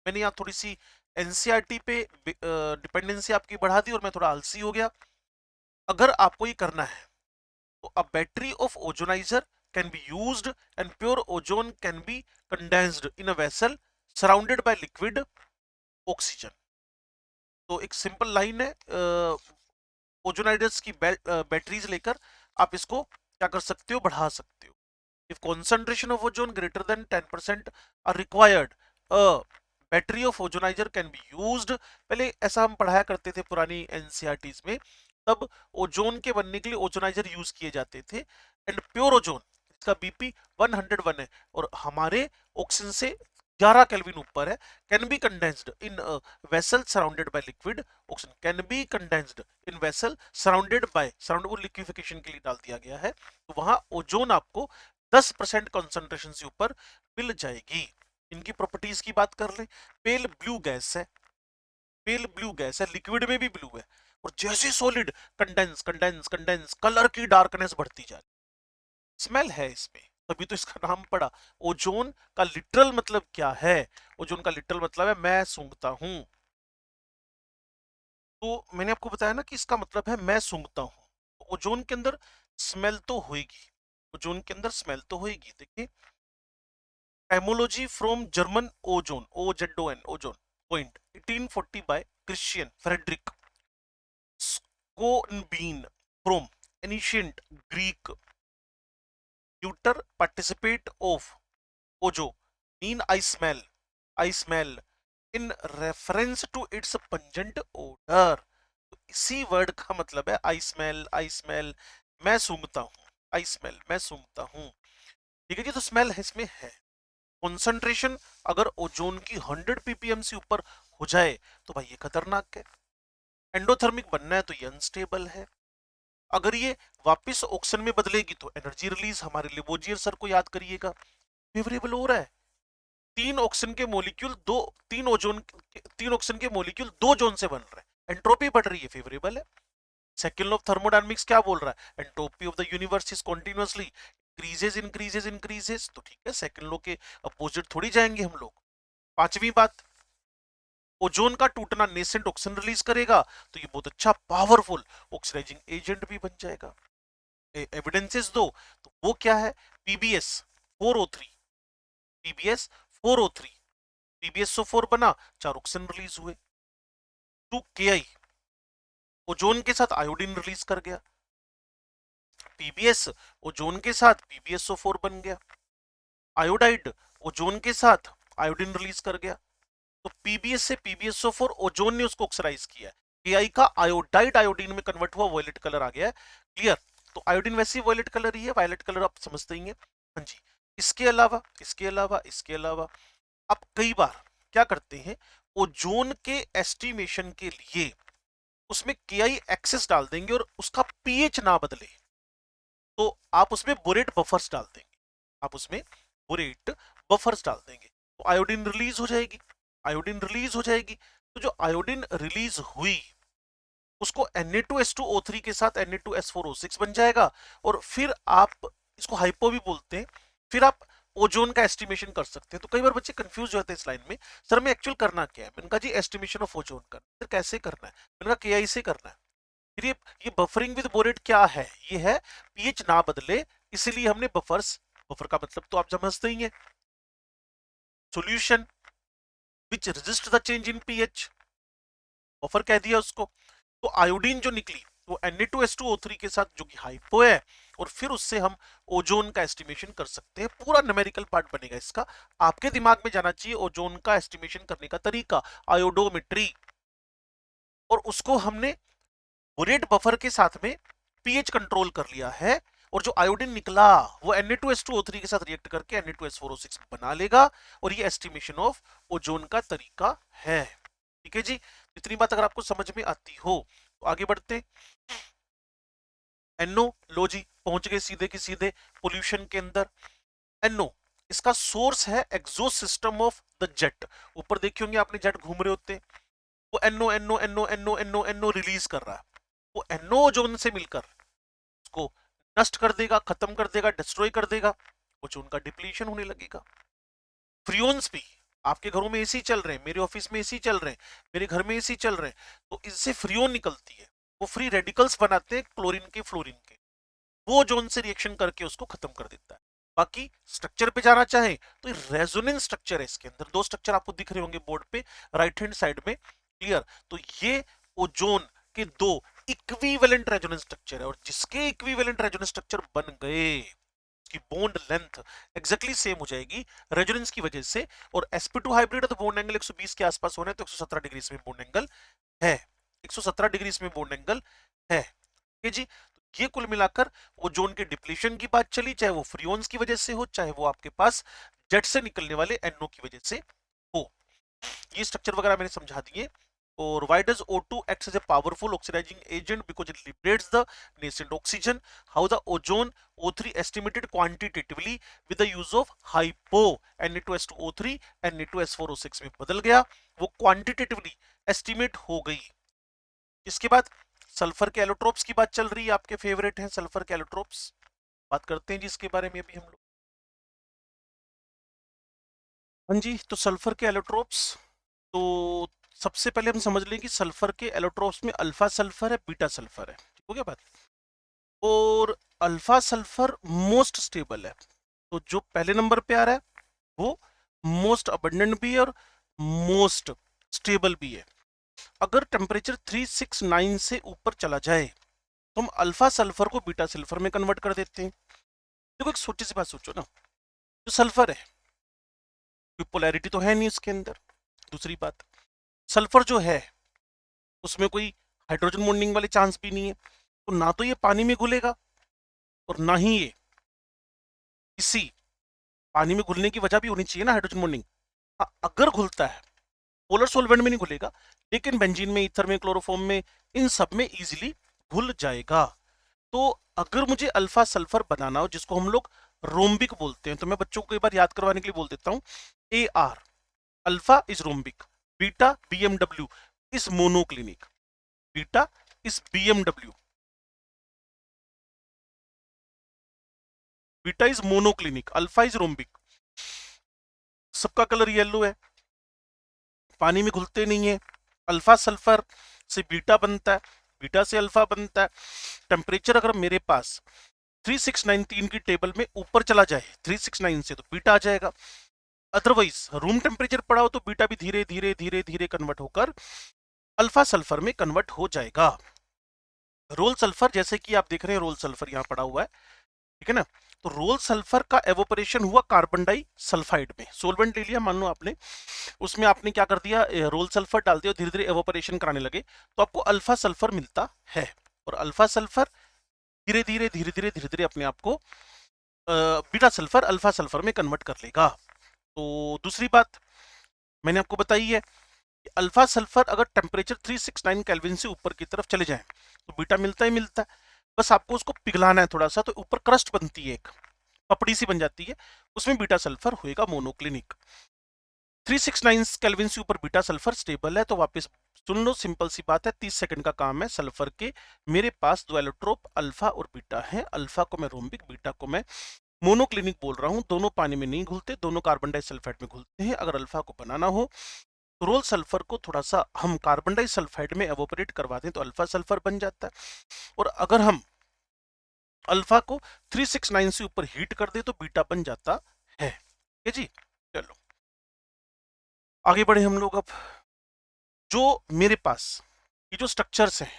मैंने यहाँ थोड़ी सी एनसीईआरटी पे डिपेंडेंसी आपकी बढ़ा दी, और मैं थोड़ा आलसी हो गया। अगर आपको ये करना है, तो a battery of ozonizer can be used and pure ozone can be condensed in a vessel surrounded by liquid oxygen. तो एक सिंपल लाइन है, ओजोनाइजर्स की बैटरीज लेकर आप इसको क्या कर सकते हो, बढ़ा सकते हो। If concentration of ozone greater than 10% are required, a battery of ozonizer can be used। पहले ऐसा हम पढ़ाया करते थे पुरानी एनसीईआरटीज में, तब ओजोन के बनने के लिए ओजोनाइजर यूज किए जाते थे। एंड प्योर ओजोन, इसका बीपी 101 है, और हमारे ऑक्सीजन से 11 केल्विन ऊपर है, can be condensed in vessel surrounded by liquid oxygen, can be condensed in vessel surrounded bye, surround वो लिक्विफिकेशन के लिए डाल दिया गया है, तो वहां ओजोन आपको 10% कॉन्सेंट्रेशन से ऊपर मिल जाएगी। इनकी प्रॉपर्टीज की बात कर ले, पेल ब्लू गैस है, पेल ब्लू गैस है, लिक्विड में भी ब्लू है, और जैसे solid condense condense condense, colour की डार्कनेस बढ़ती जा रही, स्मेल है इसमें, तभी तो इसका नाम पड़ा। ओजोन का लिटरल मतलब क्या है? ओजोन का लिटरल मतलब है मैं सूंघता हूं। तो मैंने आपको बताया ना कि इसका मतलब है मैं सूंघता हूं, तो ओजोन के अंदर स्मेल तो होगी, ओजोन के अंदर स्मेल तो होगी। देखिए, etymology from German ozone, OZON, ozone point 1840 by Christian Friedrich Schonbein from ancient Greek tutor participate of ओजो mean I smell in reference to its pungent odour. इसी वर्ड का मतलब है आई स्मेल, मैं सूंघता हूँ, आई स्मेल, मैं सूंघता हूँ। ठीक है जी, तो स्मेल है इसमें है। कंसंट्रेशन अगर ओजोन की 100 ppm से ऊपर हो जाए, तो भाई ये खतरनाक है, एंडोथर्मिक बनना है, तो ये अनस्टेबल है। अगर ये वापस ऑक्सीजन में बदलेगी, तो एनर्जी रिलीज, हमारे लिबोजियर सर को याद करिएगा, फेवरेबल हो रहा है। तीन ऑक्सीजन के मॉलिक्यूल दो, तीन ऑक्सीजन के मॉलिक्यूल दो जोन से बन रहे हैं, एंट्रोपी बढ़ रही है, फेवरेबल है। सेकंड लॉ ऑफ थर्मोडायनामिक्स क्या बोल रहा है? Entropy of the universe is continuously increases increases increases, तो ठीक है, सेकंड लॉ के अपोजिट थोड़ी जाएंगे हम लोग। पांचवी बात, ओजोन का टूटना नेसेंट ऑक्सीजन रिलीज करेगा, तो ये बहुत अच्छा पावरफुल ऑक्सीडाइजिंग एजेंट भी बन जाएगा। एविडेंसेस दो, तो वो क्या है? पीबीएस 4O3, पीबीएस 4O3, पीबीएसओ4 बना, 4 ऑक्सीजन रिलीज हुए। 2KI ओजोन के साथ आयोडीन रिलीज कर गया, पीबीएस ओजोन के साथ पीबीएसओ4 बन गया, आयोडाइड ओजोन के साथ आयोडीन रिलीज कर गया, तो पीबीएस से पीबीएसओ4 ओजोन ने उसको ऑक्सीडाइज किया है, केआई का आयोडाइड आयोडीन में कन्वर्ट हुआ, वॉयलेट कलर आ गया है। क्लियर? तो आयोडीन वैसे ही वॉयलेट कलर ही है, वायलेट कलर आप समझते ही हैं। हाँ जी। इसके अलावा इसके अलावा इसके अलावा आप कई बार क्या करते हैं, ओजोन के एस्टिमेशन के लिए उसमें केआई एक्सेस डाल देंगे और उसका पीएच ना बदले, तो आप उसमें बोरेट बफर्स डाल देंगे, आप उसमें बोरेट बफर्स डाल देंगे, तो आयोडीन रिलीज हो जाएगी, आयोडीन रिलीज हो जाएगी। तो जो आयोडीन रिलीज हुई, उसको Na2S2O3 के साथ Na2S4O6 बन जाएगा, और फिर आप इसको हाइपो भी बोलते हैं, फिर आप ओजोन का एस्टिमेशन कर सकते हैं। तो कई बार बच्चे कंफ्यूज हो जाते हैं इस लाइन में, सर में एक्चुअल करना क्या है। मैंने कहा जी एस्टिमेशन ऑफ ओजोन करना, फिर कैसे करना है, मैंने कहा केआई से करना है। फिर ये बफरिंग विद बोरेट क्या है, ये है पीएच ना बदले, इसीलिए हमने बफर्स, बफर का मतलब तो आप समझते ही हैं, solution which resist the change in pH, buffer कह दिया उसको। तो आयोडीन जो निकली वो Na2S2O3 के साथ जो कि हाइपो है, और फिर उससे हम ओजोन का एस्टिमेशन कर सकते हैं। पूरा न्यूमेरिकल पार्ट बनेगा इसका, आपके दिमाग में जाना चाहिए ओजोन का एस्टिमेशन करने का तरीका, आयोडोमेट्री। और उसको हमने बोरेट बफर के साथ में पीएच कंट्रोल कर लिया है, और जो आयोडीन निकला वो Na2S2O3 के साथ रिएक्ट करके Na2S4O6 बना लेगा, और ये एस्टिमेशन ऑफ ओजोन का तरीका है। ठीक है जी, इतनी बात अगर आपको समझ में आती हो तो आगे बढ़ते हैं। NO लो जी, पहुंच गए सीधे की सीधे पोल्यूशन के अंदर। NO इसका सोर्स है exhaust system of the jet. ऊपर देखे होंगे आपने, जेट घूम रहे होते हैं, वो NO NO NO NO NO NO release कर रहा है। वो NO ओजोन से मिलकर उसको नष्ट कर देगा, खत्म कर देगा, डिस्ट्रॉय कर देगा, ओजोन का डिप्लीशन होने लगेगा। फ्रियोन्स भी, आपके घरों में एसी चल रहे हैं, मेरे ऑफिस में एसी चल रहे हैं, मेरे घर में एसी चल रहे हैं, तो इससे फ्रियोन निकलती है, वो फ्री रेडिकल्स बनाते हैं क्लोरीन के, फ्लोरीन के, वो जोन से रिएक्शन करके उसको खत्म कर देता है। बाकी स्ट्रक्चर पे जाना चाहे तो रेजोनेंस स्ट्रक्चर है इसके अंदर, दो स्ट्रक्चर आपको दिख रहे होंगे बोर्ड पे राइट हैंड साइड में, क्लियर। तो ये ओजोन के दो इक्विवेलेंट रेजोनेंस स्ट्रक्चर है, और जिसके इक्विवेलेंट रेजोनेंस स्ट्रक्चर बन गए की बॉन्ड लेंथ एग्जैक्टली सेम हो जाएगी रेजोनेंस की वजह से। और sp2 हाइब्रिड है तो बॉन्ड एंगल 120 के आसपास होना है, तो 117 डिग्री में बॉन्ड एंगल है, 117 डिग्री में बॉन्ड एंगल है। ठीक है जी, ये कुल मिलाकर ओजोन के डिप्लीशन की बात चली, चाहे वो फ्रियोन्स की वजह से हो, चाहे वो आपके पास जेट से निकलने वाले NO की वजह से हो। ये स्ट्रक्चर वगैरह मैंने समझा दिए। और why does O2 acts as a powerful oxidizing agent? Because it liberates the nascent oxygen. How the ozone O3 estimated quantitatively with the use of hypo Na2S2O3 Na2S4O6 में बदल गया, वो क्वांटिटेटिवली एस्टिमेट हो गई। इसके बाद सल्फर के एलोट्रोप्स की बात चल रही है, आपके फेवरेट हैं सल्फर के एलोट्रोप्स, बात करते हैं जी इसके बारे में अभी हम लोग। हाँ जी, तो सल्फर के एलोट्रोप्स, तो सबसे पहले हम समझ लें कि सल्फर के एलोट्रोप्स में अल्फा सल्फर है, बीटा सल्फर है, ठीक हो गया बात। और अल्फा सल्फर मोस्ट स्टेबल है, तो जो पहले नंबर पे आ रहा है वो मोस्ट अबंडेंट भी है और मोस्ट स्टेबल भी है। अगर टेम्परेचर 369 से ऊपर चला जाए तो हम अल्फा सल्फर को बीटा सल्फर में कन्वर्ट कर देते हैं। देखो एक छोटी सी बात सोचो ना, जो सल्फर है कोई पोलैरिटी तो है नहीं उसके अंदर। दूसरी बात, सल्फर जो है उसमें कोई हाइड्रोजन बॉन्डिंग वाले चांस भी नहीं है, तो ना तो ये पानी में घुलेगा और ना ही ये किसी, पानी में घुलने की वजह भी होनी चाहिए ना हाइड्रोजन बॉन्डिंग। अगर घुलता है पोलर सॉल्वेंट में नहीं घुलेगा, लेकिन बेंजीन में, ईथर में, क्लोरोफॉर्म में, इन सब में इजीली घुल जाएगा। तो अगर मुझे अल्फा सल्फर बनाना हो, जिसको हम लोग रोम्बिक बोलते हैं, तो मैं बच्चों को एक बार याद करवाने के लिए बोल देता हूं, AR alpha is rhombic, beta BMW is monoclinic, beta is BMW, beta is monoclinic, alpha is rhombic. सबका कलर येलो है, पानी में घुलते नहीं है। अल्फा सल्फर से बीटा बनता है, बीटा से अल्फा बनता है। टेम्परेचर अगर मेरे पास 3693 की टेबल में ऊपर चला जाए 369 से, तो बीटा आ जाएगा। अदरवाइज रूम टेम्परेचर पड़ा हो तो बीटा भी धीरे धीरे धीरे धीरे कन्वर्ट होकर अल्फा सल्फर में कन्वर्ट हो जाएगा। रोल सल्फर, जैसे कि आप देख रहे हैं रोल सल्फर यहाँ पड़ा हुआ है, ठीक है ना। तो रोल सल्फर का एवोपरेशन हुआ कार्बन डाई सल्फाइड में, सोलवेंट ले लिया मान लो आपने, उसमें आपने क्या कर दिया, रोल सल्फर डाल दिया, धीरे धीरे एवोपरेशन कराने लगे, तो आपको अल्फा सल्फर मिलता है। और अल्फा सल्फर धीरे धीरे धीरे धीरे धीरे धीरे अपने आप को बीटा सल्फर अल्फा सल्फर में कन्वर्ट कर लेगा। तो दूसरी बात मैंने आपको बताई है कि अल्फा सल्फर अगर टेम्परेचर 369 केल्विन से ऊपर की तरफ चले जाए तो बीटा मिलता ही मिलता है, बस आपको उसको पिघलाना है थोड़ा सा, तो ऊपर क्रस्ट बनती है, एक पपड़ी सी बन जाती है, उसमें बीटा सल्फर होएगा मोनोक्लिनिक। 369 केल्विन से ऊपर बीटा सल्फर स्टेबल है, तो वापस सुन लो, सिंपल सी बात है, 30 सेकंड का काम है सल्फर के। मेरे पास दो एलोट्रोप अल्फा और बीटा है, अल्फा को मैं रोम्बिक, बीटा को मैं मोनोक्लिनिक बोल रहा हूं, दोनों पानी में नहीं घुलते, दोनों कार्बन डाइसल्फाइड में घुलते हैं। अगर अल्फा को बनाना हो तो रोल सल्फर को थोड़ा सा हम कार्बन डाइसल्फाइड में एवोपरेट करवा दें तो अल्फा सल्फर बन जाता है। और अगर हम अल्फा को 369 से ऊपर हीट कर दे तो बीटा बन जाता है। ठीक है जी, चलो आगे बढ़े हम लोग। अब जो मेरे पास ये जो स्ट्रक्चर्स हैं,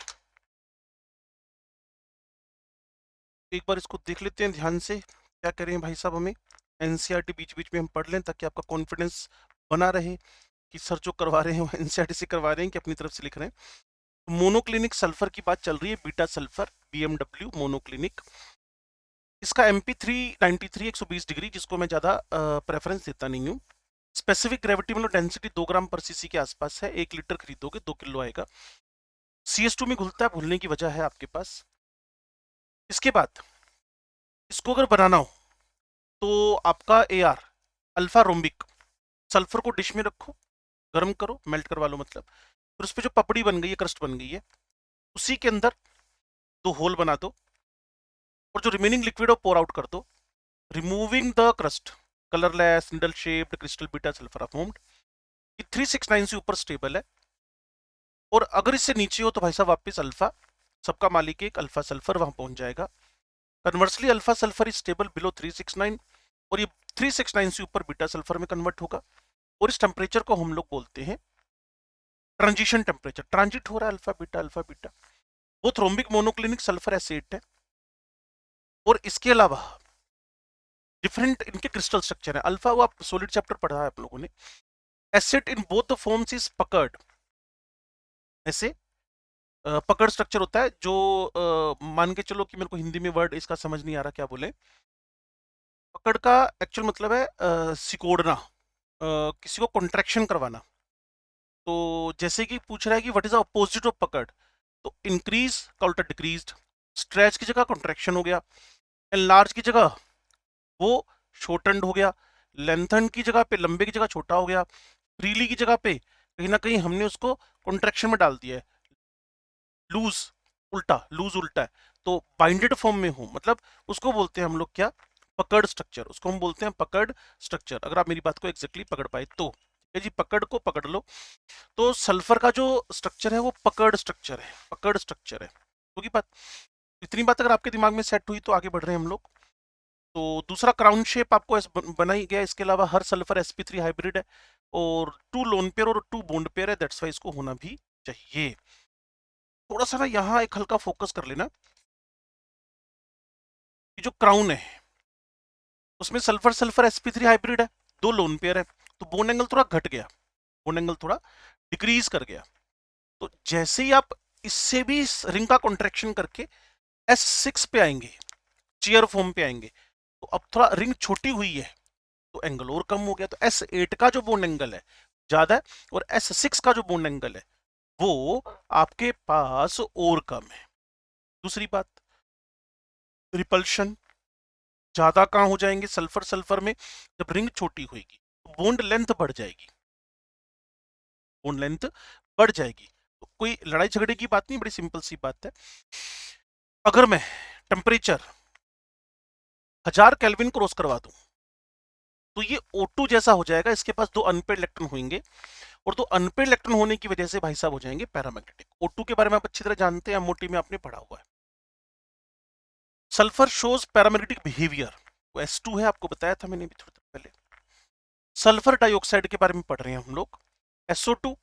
एक बार इसको देख लेते हैं ध्यान से, क्या करें भाई साहब, हमें एनसीईआरटी बीच बीच में हम पढ़ लें ताकि आपका कॉन्फिडेंस बना रहे कि सर जो करवा रहे हैं वो एनसीईआरटी से करवा रहे हैं कि अपनी तरफ से लिख रहे हैं। मोनोक्लिनिक सल्फर की बात चल रही है, बीटा सल्फर बीएमडब्ल्यू मोनोक्लिनिक। इसका MP393 120 डिग्री, जिसको मैं ज्यादा प्रेफरेंस देता नहीं हूँ। स्पेसिफिक ग्रेविटी मतलब डेंसिटी 2 ग्राम पर सीसी के आसपास है। 1 लीटर खरीदोगे 2 किलो आएगा। CS2 में घुलता है, भूलने की वजह है आपके पास। इसके बाद इसको अगर बनाना हो तो आपका AR अल्फा रोम्बिक, सल्फर को डिश में रखो, गर्म करो, मेल्ट करवा लो मतलब, फिर उस पर जो पपड़ी बन गई है, क्रस्ट बन गई है, उसी के अंदर 2 होल बना दो और जो रिमेनिंग लिक्विड है पोर आउट कर दो, removing the crust. Colourless needle shaped crystal beta sulphur formed. ये 369 से ऊपर स्टेबल है, और अगर इससे नीचे हो तो भाई साहब वापिस अल्फा, सबका मालिक एक अल्फा सल्फर वहां पहुंच जाएगा। Conversely alpha sulphur is stable below 369, और ये 369 से ऊपर बीटा सल्फर में कन्वर्ट होगा। और इस टेम्परेचर को हम लोग बोलते हैं ट्रांजिशन टेम्परेचर। ट्रांजिट हो रहा है अल्फा बीटा। वो थ्रोम्बिक मोनोक्लिनिक सल्फर एसिड है। और इसके अलावा डिफरेंट इनके क्रिस्टल स्ट्रक्चर है। अल्फा वो आप सॉलिड चैप्टर पढ़ा है आप लोगों ने। Acid in both the forms is puckered, ऐसे पकड़ स्ट्रक्चर होता है जो मान के चलो कि मेरे को हिंदी में वर्ड इसका समझ नहीं आ रहा क्या बोले। पकड़ का एक्चुअल मतलब है सिकोड़ना, किसी को कॉन्ट्रैक्शन करवाना। तो जैसे कि पूछ रहा है कि what is the opposite of पकड़, तो इंक्रीज का उल्टा डिक्रीज्ड, स्ट्रेच की जगह कॉन्ट्रैक्शन हो गया, एनलार्ज की जगह वो शॉर्टन्ड हो गया, लेंथन की जगह पे लंबे की जगह छोटा हो गया, फ्रीली की जगह पे कहीं ना कहीं हमने उसको कॉन्ट्रैक्शन में डाल दिया है, लूज लूज उल्टा है। तो बाइंडेड फॉर्म में हो मतलब उसको बोलते हैं हम लोग क्या, पकड़ स्ट्रक्चर, उसको हम बोलते हैं पकड़ स्ट्रक्चर। अगर आप मेरी बात को एग्जैक्टली पकड़ पाए तो ठीक है जी, पकड़ को पकड़ लो। तो सल्फर का जो स्ट्रक्चर है वो पकड़ स्ट्रक्चर है, पकड़ स्ट्रक्चर है। होगी बात, इतनी बात अगर आपके दिमाग में सेट हुई तो आगे बढ़ रहे हैं हम लोग। तो दूसरा क्राउन शेप आपको बनाई गया। इसके अलावा हर सल्फर sp3 हाइब्रिड है, और 2 लोन पेयर और 2 बॉन्ड पेयर है, दैट्स वाई इसको होना भी चाहिए। थोड़ा सा ना यहाँ एक हल्का फोकस कर लेना, ये जो क्राउन है उसमें सल्फर सल्फर sp3 हाइब्रिड है, 2 लोन पेयर है, तो बोन एंगल थोड़ा घट गया, बोन एंगल थोड़ा डिक्रीज कर गया। तो जैसे ही आप इससे भी इस रिंग का कॉन्ट्रैक्शन करके S6 पे आएंगे, चेयर फॉर्म पे आएंगे, तो अब थोड़ा रिंग छोटी हुई है तो एंगल और कम हो गया। तो S8 का जो बोन एंगल है ज्यादा है, और S6 का जो बोन एंगल है वो आपके पास और कम है। दूसरी बात, रिपल्शन ज्यादा कहां हो जाएंगे सल्फर सल्फर में, जब रिंग छोटी होगी तो बॉन्ड लेंथ बढ़ जाएगी, बॉन्ड लेंथ बढ़ जाएगी। तो कोई लड़ाई झगड़े की बात नहीं, बड़ी सिंपल सी बात है। अगर मैं टेम्परेचर 1000 केल्विन क्रॉस करवा दूं तो ये O2 जैसा हो जाएगा, इसके पास 2 अनपेड इलेक्ट्रॉन होंगे, और 2 अनपेड इलेक्ट्रॉन होने की वजह से भाई साहब हो जाएंगे पैरामैग्नेटिक। O2 के बारे में आप अच्छी तरह जानते हैं, मोटी में आपने पढ़ा हुआ है। सल्फर शोज पैरामैग्नेटिक बिहेवियर, वो S2 है, आपको बताया था मैंने भी थोड़ी देर पहले। सल्फर डाइऑक्साइड के बारे में पढ़ रहे हैं हम लोग, SO2,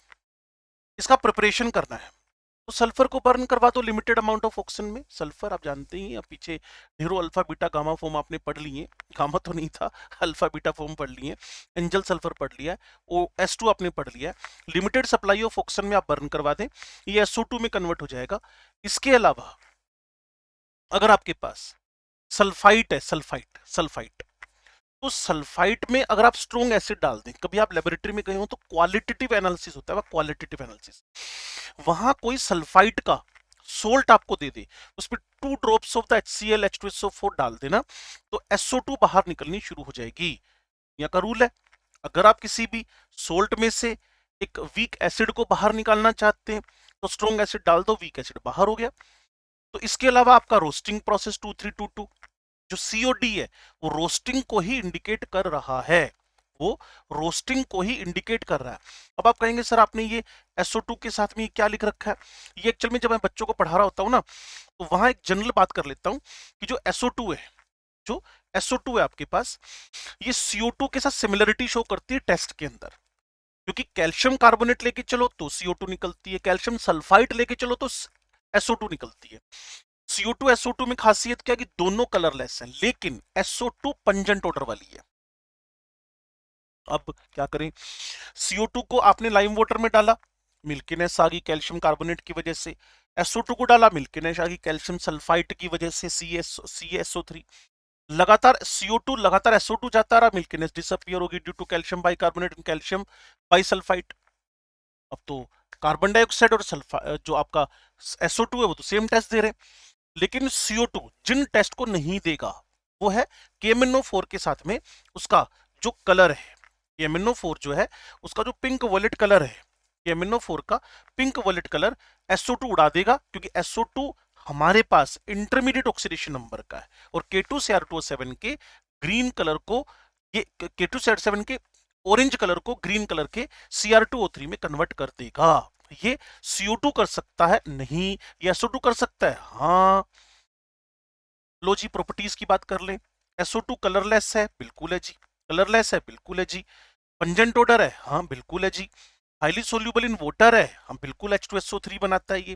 इसका प्रिपरेशन करना है तो सल्फर को बर्न करवा दो लिमिटेड अमाउंट ऑफ ऑक्सीजन में। सल्फर आप जानते ही हैं, अब पीछे ढेरों अल्फा बीटा गामा फॉर्म आपने पढ़ लिए, गामा तो नहीं था, अल्फा बीटा फॉर्म पढ़ लिए, एंजल सल्फर पढ़ लिया, ओ S2 आपने पढ़ लिया। लिमिटेड सप्लाई ऑफ ऑक्सीजन में आप बर्न करवा दें, ये SO2 में कन्वर्ट हो जाएगा। इसके अलावा अगर आपके पास सल्फाइट है, सल्फाइट सल्फाइट, तो सल्फाइट में अगर आप स्ट्रॉन्ग एसिड डाल दें, कभी आप लेबोरेटरी में गए हो तो क्वालिटेटिव एनालिसिस होता है, वह क्वालिटेटिव एनालिसिस, वहां कोई सल्फाइट का सोल्ट आपको दे दे, उसमें 2 drops of the HCl H2SO4 डाल देना, तो SO2 बाहर निकलनी शुरू हो जाएगी। यहाँ का रूल है, अगर आप किसी भी सोल्ट में से एक वीक एसिड को बाहर निकालना चाहते हैं तो स्ट्रॉन्ग एसिड डाल दो, वीक एसिड बाहर हो गया। तो इसके अलावा आपका रोस्टिंग प्रोसेस 2322, जो सीओडी है वो रोस्टिंग को ही इंडिकेट कर रहा है, वो रोस्टिंग को ही इंडिकेट कर रहा है। अब आप कहेंगे सर आपने ये SO2 के साथ में ये क्या लिख रखा है? ये एक्चुअल में जब मैं बच्चों को पढ़ा रहा होता हूँ ना, तो वहां एक जनरल बात कर लेता हूँ कि जो SO2 है, जो SO2 है आपके पास, ये CO2 के साथ सिमिलरिटी शो करती है टेस्ट के अंदर, क्योंकि कैल्शियम कार्बोनेट लेके चलो तो CO2 निकलती है, कैल्शियम सल्फाइड लेके चलो तो SO2 निकलती है। CO2 SO2 में खासियत क्या है कि दोनों कलरलेस हैं, लेकिन SO2 पंजेंट ऑर्डर वाली है। अब क्या करें, CO2 को आपने लाइम वाटर में डाला, मिल्कीनेस आ गई कैल्शियम कार्बोनेट की वजह से। SO2 को डाला, मिल्कीनेस आ गई कैल्शियम सल्फाइड की वजह से, CaSO3। लगातार CO2 लगातार SO2 जाता रहा, मिल्कीनेस डिसअपियर होगी due to calcium bicarbonate and calcium bisulphide. अब तो कार्बन डाइऑक्साइड और सल्फा जो आपका SO2 है वो तो सेम टेस्ट दे रहे हैं, लेकिन CO2 जिन टेस्ट को नहीं देगा वो है KMnO4 के साथ में उसका जो कलर है, KMnO4 जो है उसका जो पिंक वॉलेट कलर है, KMnO4 का पिंक वॉलेट कलर SO2 उड़ा देगा, क्योंकि SO2 हमारे पास इंटरमीडिएट ऑक्सीडेशन नंबर का है, और K2Cr2O7 के ग्रीन कलर को, ये K2Cr7 के ऑरेंज कलर को ग्रीन कलर के Cr2O3 में कन्वर्ट कर देगा। ये CO2 कर सकता है नहीं, ये SO2 कर सकता है हाँ। लो जी, प्रॉपर्टीज की बात कर लें। SO2 कलरलेस है, बिल्कुल है जी। कलरलेस है, बिल्कुल है जी। पंजेंट ऑर्डर है, हाँ बिल्कुल है जी। हाईली सोल्यूबल इन वाटर है, हम बिल्कुल H2SO3 बनाता है ये।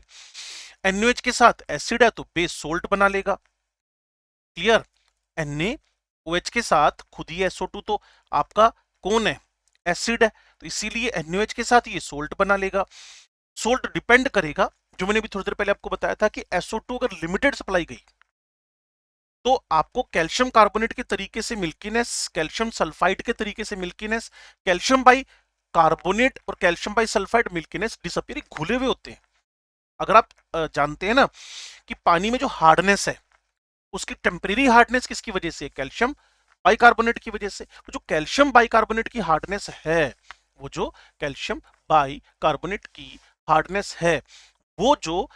NaOH के साथ एसिड है तो बेस सोल्ट बना लेगा। क्लियर? NaOH के साथ खुद ही SO2 तो आपका कौन है, एसिड है, तो इसीलिए NaOH के साथ ये सोल्ट बना लेगा। सोल्ट डिपेंड करेगा, जो मैंने भी थोड़ी देर पहले आपको बताया था कि SO2 अगर लिमिटेड सप्लाई गई तो आपको कैल्शियम कार्बोनेट के तरीके से मिल्कीनेस, कैल्शियम सल्फाइड के तरीके से मिल्कीनेस, कैल्शियम बाई कार्बोनेट और calcium by sulphide milkiness disappear घुले हुए होते हैं। अगर आप जानते हैं ना कि पानी में जो हार्डनेस है उसकी टेम्परेरी हार्डनेस किसकी वजह से, कैल्शियम बाइकार्बोनेट की वजह से। तो जो कैल्शियम बाइकार्बोनेट की हार्डनेस है, वो जो कैल्शियम बाइकार्बोनेट की हार्डनेस है वो जो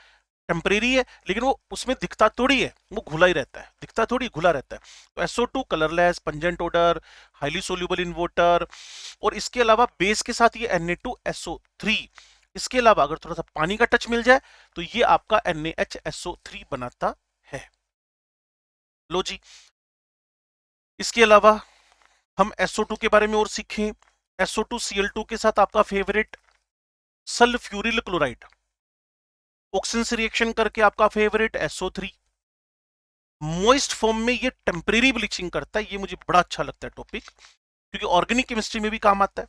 टेम्परेरी है, लेकिन वो उसमें दिखता थोड़ी है, वो घुला ही रहता है, दिखता थोड़ी घुला रहता है। तो SO2 colourless, pungent order, highly soluble in water, और इसके अलावा बेस के साथ ये Na2SO3, इसके अलावा अगर थोड़ा सा पानी का टच मिल जाए तो ये आपका NaHSO3 बनाता है। लो जी, इसके अलावा हम SO2 के बारे में और सीखें। SO2Cl2 के साथ आपका फेवरेट सल्फ्यूरिल क्लोराइड ऑक्सीजन से रिएक्शन करके आपका फेवरेट SO3। मॉइस्ट फॉर्म में ये टेम्परेरी ब्लीचिंग करता है, ये मुझे बड़ा अच्छा लगता है टॉपिक, क्योंकि ऑर्गेनिक केमिस्ट्री में भी काम आता है।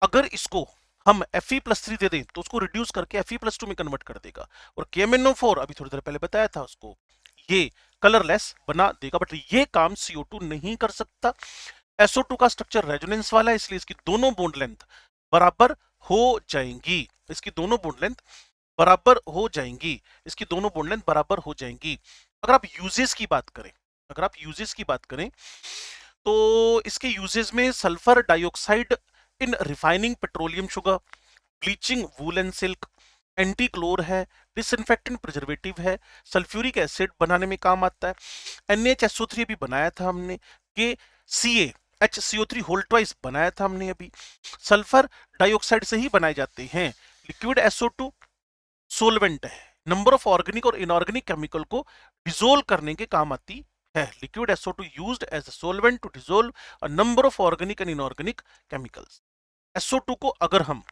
अगर इसको हम Fe+3 दे दें तो उसको रिड्यूस करके Fe+2 में कन्वर्ट कर देगा, और KMnO4 अभी थोड़ी देर पहले बताया था उसको ये कलरलेस बना देगा, बट ये काम CO2 नहीं कर सकता। SO2 का स्ट्रक्चर रेजोनेंस वाला है, इसलिए इसकी दोनों बॉन्ड लेंथ बराबर हो जाएंगी, इसकी दोनों बॉन्ड लेंथ बराबर हो जाएंगी, इसकी दोनों बॉन्ड लेंथ बराबर हो जाएंगी। अगर आप यूजेस की बात करें, अगर आप यूजेस की बात करें तो इसके यूजेस में sulphur dioxide in refining petroleum sugar, bleaching wool and silk, antichlor है, डिसइंफेक्टेंट प्रिजर्वेटिव है, सल्फ्यूरिक एसिड बनाने में काम आता है। NaHSO3 भी बनाया था हमने, के CaHCO3 होल ट्वाइस बनाया था हमने अभी। सल्फर डाइऑक्साइड से ही बनाए जाते हैं। लिक्विड SO2 सोलवेंट है, नंबर ऑफ ऑर्गेनिक और इनऑर्गेनिक केमिकल को डिसोल्व करने के काम आती है। Liquid SO2 used as a solvent to dissolve a number of organic and inorganic chemicals. SO2 को अगर हम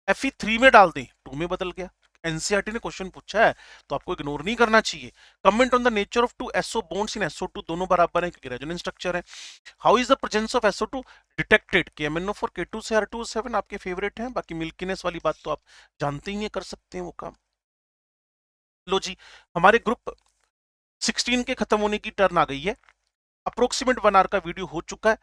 Fe3 में डाल दें, 2 में बदल गया। एनसीईआरटी ने क्वेश्चन पूछा है तो आपको इग्नोर नहीं करना चाहिए। Comment on the nature of two SO bonds in SO2, दोनों बराबर हैं क्योंकि रेजोनेंस स्ट्रक्चर है। How is the presence of SO2 detected, KMnO4 K2Cr2O7 आपके फेवरेट हैं, बाकी मिल्कीनेस वाली बात तो आप जानते ही हैं, कर सकते हैं वो काम। लो जी, हमारे ग्रुप 16 के खत्म होने की टर्न आ गई है। अप्रोक्सीमेट 1 आवर का वीडियो हो चुका है,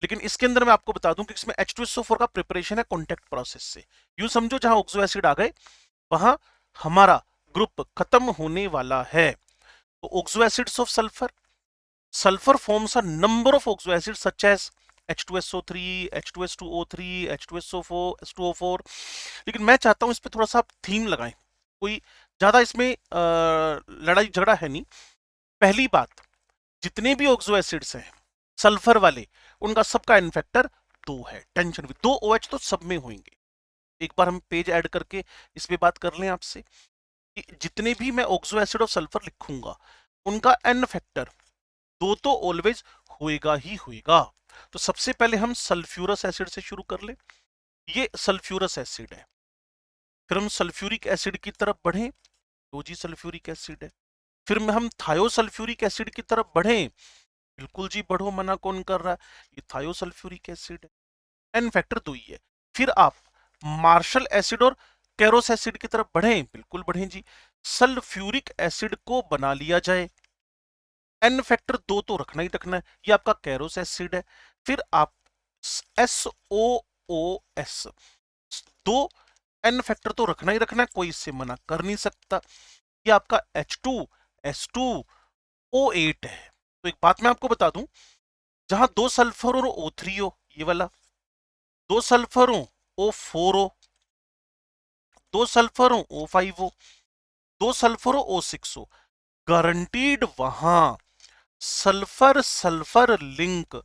लेकिन इसके अंदर मैं आपको बता दूं कि इसमें H2SO4 का प्रिपरेशन है कॉन्टैक्ट प्रोसेस से। यूं समझो जहां ऑक्सो एसिड आ गए वहां हमारा ग्रुप खत्म होने वाला है। तो oxo acids of sulphur, sulphur forms a number of oxo acids such as H2SO3, H2S2O3, H2SO4, H2O4। लेकिन मैं चाहता हूं इस पे थोड़ा सा थीम लगाएं, कोई ज्यादा इसमें लड़ाई झगड़ा है नहीं। पहली बात, जितने भी ऑक्सो एसिड्स हैं सल्फर वाले, उनका सबका एन फैक्टर 2 है। टेंशन भी 2 OH तो सब में होंगे। एक बार हम पेज ऐड करके इस पे बात कर लें आपसे कि जितने भी मैं ऑक्सो एसिड ऑफ सल्फर लिखूंगा उनका एन फैक्टर 2 तो ऑलवेज होएगा ही होएगा। तो सबसे पहले हम सल्फ्यूरस एसिड से शुरू कर ले। ये सल्फ्यूरस एसिड है। फिर हम सल्फ्यूरिक एसिड की तरफ बढ़े, तो जी सल्फ्यूरिक एसिड है। फिर में हम थायोसल्फ्यूरिक एसिड की तरफ बढ़े, बिल्कुल जी बढ़ो, मना कौन कर रहा है, ये थायोसल्फ्यूरिक एसिड है, एन फैक्टर 2 ही है। फिर आप मार्शल एसिड और कैरोस एसिड की तरफ बढ़े, बिल्कुल बढ़े जी। सल्फ्यूरिक एसिड को बना लिया जाए, एन फैक्टर 2 तो रखना ही रखना है, ये आपका कैरोस एसिड है। फिर आप SOOS, 2 एन फैक्टर तो रखना ही रखना है, कोई इससे मना कर नहीं सकता। ये आपका H2S2O8 है। तो एक बात मैं आपको बता दूं, जहां 2 सल्फर और O3 हो, ये वाला, 2 सल्फर हो O4 हो, 2 सल्फर हो O5 हो, 2 सल्फर हो O6 हो, गारंटीड वहां सल्फर सल्फर लिंक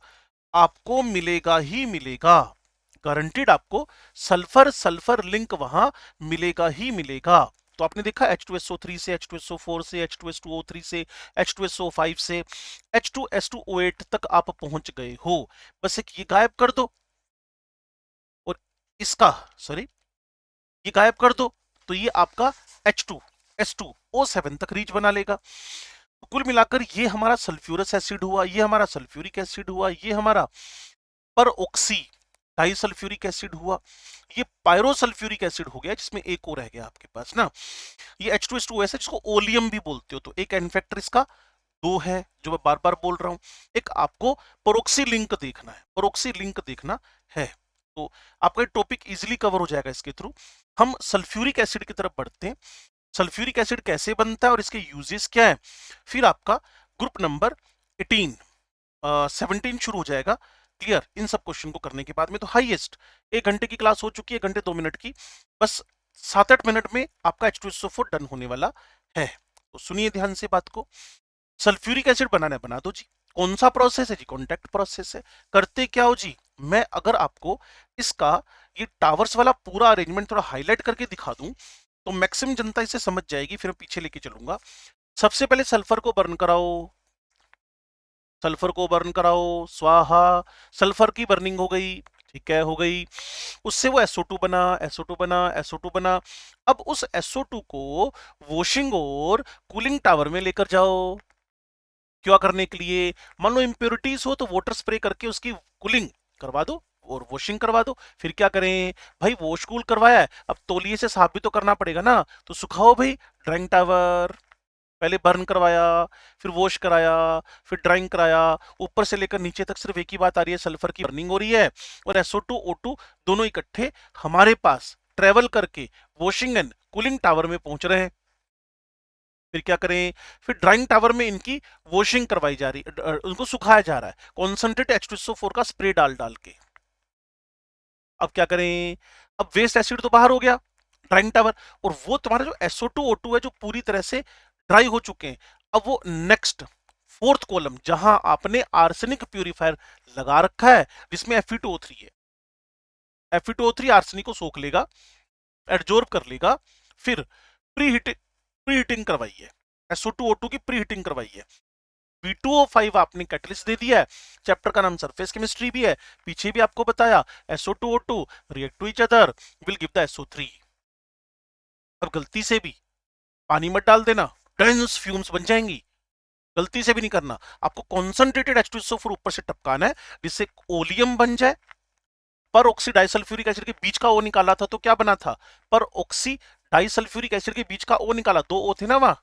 आपको मिलेगा ही मिलेगा। गारंटीड आपको सल्फर सल्फर लिंक वहां मिलेगा ही मिलेगा। तो आपने देखा H2SO3 से, H2SO4 से, H2S2O3 से, H2SO5 से, H2S2O8 तक आप पहुंच गए हो। बस एक ये गायब कर दो और इसका, सॉरी, ये गायब कर दो, तो ये आपका H2S2O7 तक रीच बना लेगा। तो कुल मिलाकर ये हमारा सल्फ्यूरस एसिड हुआ, ये हमारा सल्फ्यूरिक एसिड हुआ, ये हमारा पर ऑक्सी डाई सल्फ्यूरिक एसिड हुआ, ये पायरोसल्फ्यूरिक एसिड हो गया, जिसमें एक और रह गया आपके पास ना, ये H2S2O है, जिसको ओलियम भी बोलते हो। तो एक एन फैक्टर इसका 2 है, जो मैं बार बार बोल रहा हूं। एक आपको परोक्सी लिंक देखना है, परोक्सी लिंक देखना है, तो आपका टॉपिक इजीली कवर हो जाएगा इसके थ्रू। हम सल्फ्यूरिक एसिड की तरफ बढ़ते हैं। सल्फ्यूरिक एसिड कैसे बनता है और इसके यूजेस क्या है, फिर आपका ग्रुप नंबर 18 17 शुरू हो जाएगा। क्लियर, इन सब क्वेश्चन को करने के बाद में तो हाईएस्ट 1 घंटे की क्लास हो चुकी है, 1 घंटे 2 मिनट की, बस 7-8 मिनट में आपका H2SO4 डन होने वाला है। तो सुनिए ध्यान से बात को। सल्फ्यूरिक एसिड बनाना है, बना दो जी। कौन सा प्रोसेस है जी, कॉन्टैक्ट प्रोसेस है। करते क्या हो जी, मैं अगर आपको इसका ये टावर्स वाला पूरा अरेंजमेंट थोड़ा हाईलाइट करके दिखा दूं तो मैक्सिमम जनता इसे समझ जाएगी, फिर मैं पीछे लेके चलूंगा। सबसे पहले सल्फर को बर्न कराओ, सल्फर को बर्न कराओ, स्वाहा, सल्फर की बर्निंग हो गई, ठीक है, हो गई। उससे वो SO2 बना, SO2 बना, SO2 बना। अब उस SO2 को वॉशिंग और कूलिंग टावर में लेकर जाओ। क्या करने के लिए, मान लो इम्प्योरिटीज हो तो वाटर स्प्रे करके उसकी कूलिंग करवा दो और वॉशिंग करवा दो। फिर क्या करें भाई, वॉश कूल करवाया है, अब तौलिए से साफ भी तो करना पड़ेगा ना, तो सुखाओ भाई ड्राइंग टावर। पहले बर्न करवाया, फिर वॉश कराया, फिर ड्राइंग कराया, ऊपर से लेकर नीचे तक सिर्फ एक ही बात आ रही है, सल्फर की बर्निंग हो रही है और SO2 O2 दोनों इकट्ठे हमारे पास ट्रेवल करके वॉशिंग एंड कूलिंग टावर में पहुंच रहे हैं। फिर क्या करें, फिर ड्राइंग टावर में इनकी वॉशिंग करवाई जा रही है, उनको सुखाया जा रहा है कॉन्सेंट्रेट H2SO4 का स्प्रे डाल डाल के। अब क्या करें, अब वेस्ट एसिड तो बाहर हो गया ड्राइंग टावर, और वो तुम्हारा जो SO2 O2 है जो पूरी तरह से ड्राई हो चुके हैं, अब वो नेक्स्ट फोर्थ कॉलम जहां आपने आर्सेनिक प्यूरिफायर लगा रखा है जिसमें Fe2O3 है, Fe2O3 आर्सेनिक को सोख लेगा, एडजॉर्ब कर लेगा। फिर प्री हीटिंग करवाई है, SO2 O2 की प्री हीटिंग करवाई है। B2O5 आपने कैटलिस्ट दे दिया है, चैप्टर का नाम सरफेस केमिस्ट्री भी है, पीछे भी आपको बताया SO2 O2 react to each other will give the SO3। अब गलती से भी पानी मत डाल देना, डेंस फ्यूम्स बन जाएंगी, गलती से भी नहीं करना। आपको कॉन्सेंट्रेटेड H2SO4 ऊपर से टपकाना है जिससे ओलियम बन जाए। पर ऑक्सी डाइसल्फ्यूरिक एसिड के बीच का ओ निकाला था तो क्या बना था, पर ऑक्सी डाइसल्फ्यूरिक एसिड के बीच का ओ निकाला, 2 O थे ना वहां,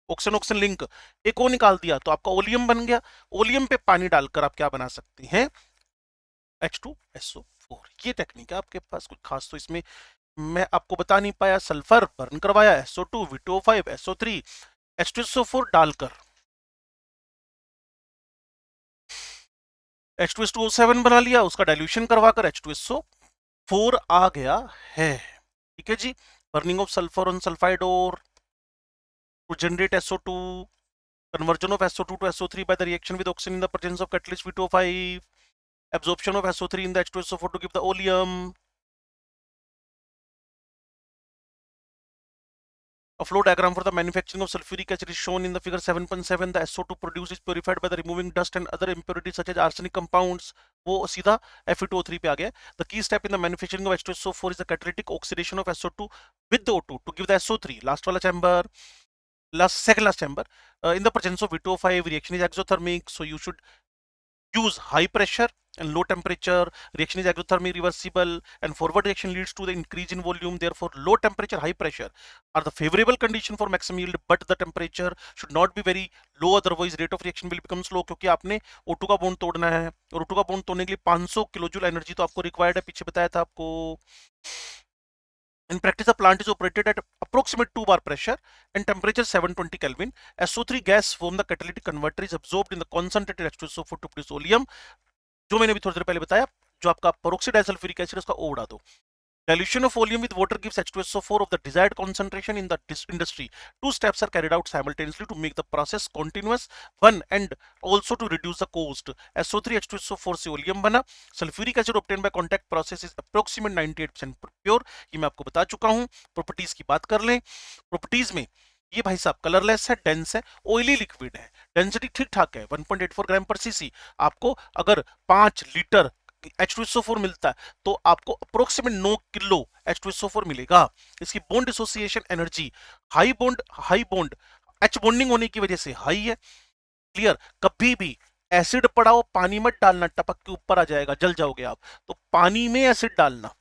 ऑक्सीजन ऑक्सीजन लिंक, एक ओ निकाल दिया तो आपका ओलियम बन गया। ओलियम पे पानी डालकर आप क्या बना सकते हैं, H2SO4। ये टेक्निक है आपके पास, कुछ खास तो इसमें मैं आपको बता नहीं पाया। सल्फर बर्न करवाया, SO2 V2O5 SO3 H2SO4 डालकर H2S2O7 बना लिया, उसका डाइल्यूशन करवाकर H2SO4 आ गया है। ठीक है जी, burning of sulphur on sulphide और to generate SO2, conversion of SO2 to SO3 by the reaction with oxygen in the presence of catalyst V2O5, absorption of SO3 in the H2SO4 to give the oleum. A flow diagram for the manufacturing of sulfuric acid is shown in the figure 7.7. The SO2 produced is purified by the removing dust and other impurities such as arsenic compounds. वो सीधा Fe2O3 पे आ गया. The key step in the manufacturing of H2SO4 is the catalytic oxidation of SO2 with the O2 to give the SO3. Last वाला chamber, second last chamber. In the presence of V2O5, reaction is exothermic, so you should use high pressure and low temperature. Reaction is exothermic reversible and forward reaction leads to the increase in volume. Therefore low temperature, high pressure are the favorable condition for maximum yield, but the temperature should not be very low, otherwise rate of reaction will become slow. क्योंकि आपने O2 का बॉन्ड तोड़ना है और O2 का बॉन्ड तोड़ने के लिए 500 किलोजूल एनर्जी तो आपको रिक्वायर्ड है, पीछे बताया था आपको. In practice, the plant is operated at approximate 2 bar pressure and temperature 720 Kelvin. SO3 gas from the catalytic converter is absorbed in the concentrated H2SO4 to produce oleum. जो मैंने अभी थोड़ी देर पहले बताया, जो आपका पेरोक्साइड डाइसल्फ्यूरिक एसिड उसका O उड़ा दो. Dilution of oleum with water gives H2SO4 of the desired concentration in the industry. Two steps are carried out simultaneously to make the process continuous. One and also to reduce the cost. SO3 H2SO4 से oleum बना. Sulfuric acid obtained by contact process is approximate 98% pure. ये मैं आपको बता चुका हूँ. Properties की बात कर लें. Properties में ये भाई साहब कलरलेस है, डेंस है, ऑयली लिक्विड है, डेंसिटी ठीक ठाक है 1.84 ग्राम पर सीसी. आपको अगर 5 लीटर H2SO4 मिलता है तो आपको अप्रोक्सीमेट 9 किलो H2SO4 मिलेगा. इसकी bond association energy high bond H bonding होने की वजह से हाई है. क्लियर. कभी भी एसिड पड़ा हो पानी मत डालना, टपक के ऊपर आ जाएगा, जल जाओगे आप. तो पानी में एसिड डालना.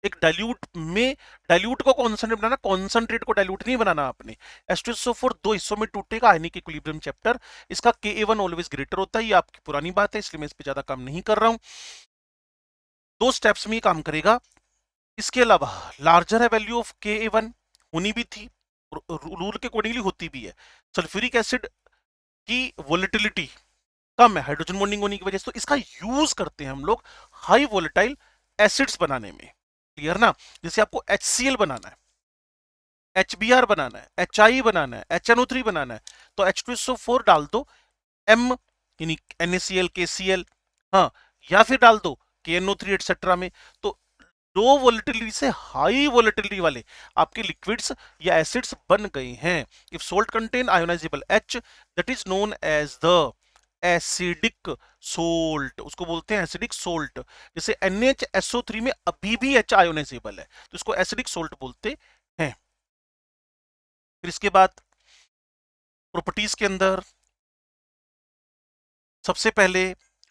एक डाइल्यूट को कॉन्सेंट्रेट बनाना, कॉन्सेंट्रेट को डाइल्यूट नहीं बनाना आपने. H2SO4 दो हिस्सों में टूटेगा. Ionic equilibrium chapter. इसका Ka1 ऑलवेज ग्रेटर होता है. ये आपकी पुरानी बात है, इसलिए मैं इस पे ज्यादा काम नहीं कर रहा हूं. दो स्टेप्स में काम करेगा. इसके अलावा लार्जर है वैल्यू ऑफ Ka1, होनी भी थी, रूल के अकॉर्डिंगली होती भी है. सल्फ्यूरिक एसिड की वोलेटिलिटी कम है हाइड्रोजन बॉन्डिंग होने की वजह से, तो इसका यूज करते हैं हम लोग हाई वोलेटाइल एसिड्स बनाने में. क्लियर ना. जैसे आपको HCl बनाना है, HBr बनाना है, HI बनाना है, HNO3 बनाना है, तो H2SO4 डाल दो, M यानी NaCl KCl, हाँ, या फिर डाल दो KNO3 एटसेट्रा में. तो लो वोलेटिलिटी से हाई वोलेटिलिटी वाले आपके लिक्विड्स या एसिड्स बन गए हैं. If salt contain ionizable H, that is known as the acidic salt. उसको बोलते हैं एसिडिक सोल्ट. जैसे NHSO3 में अभी भी H आयोनाइजेबल है, तो इसको एसिडिक सोल्ट बोलते हैं. फिर इसके बाद प्रॉपर्टीज के अंदर सबसे पहले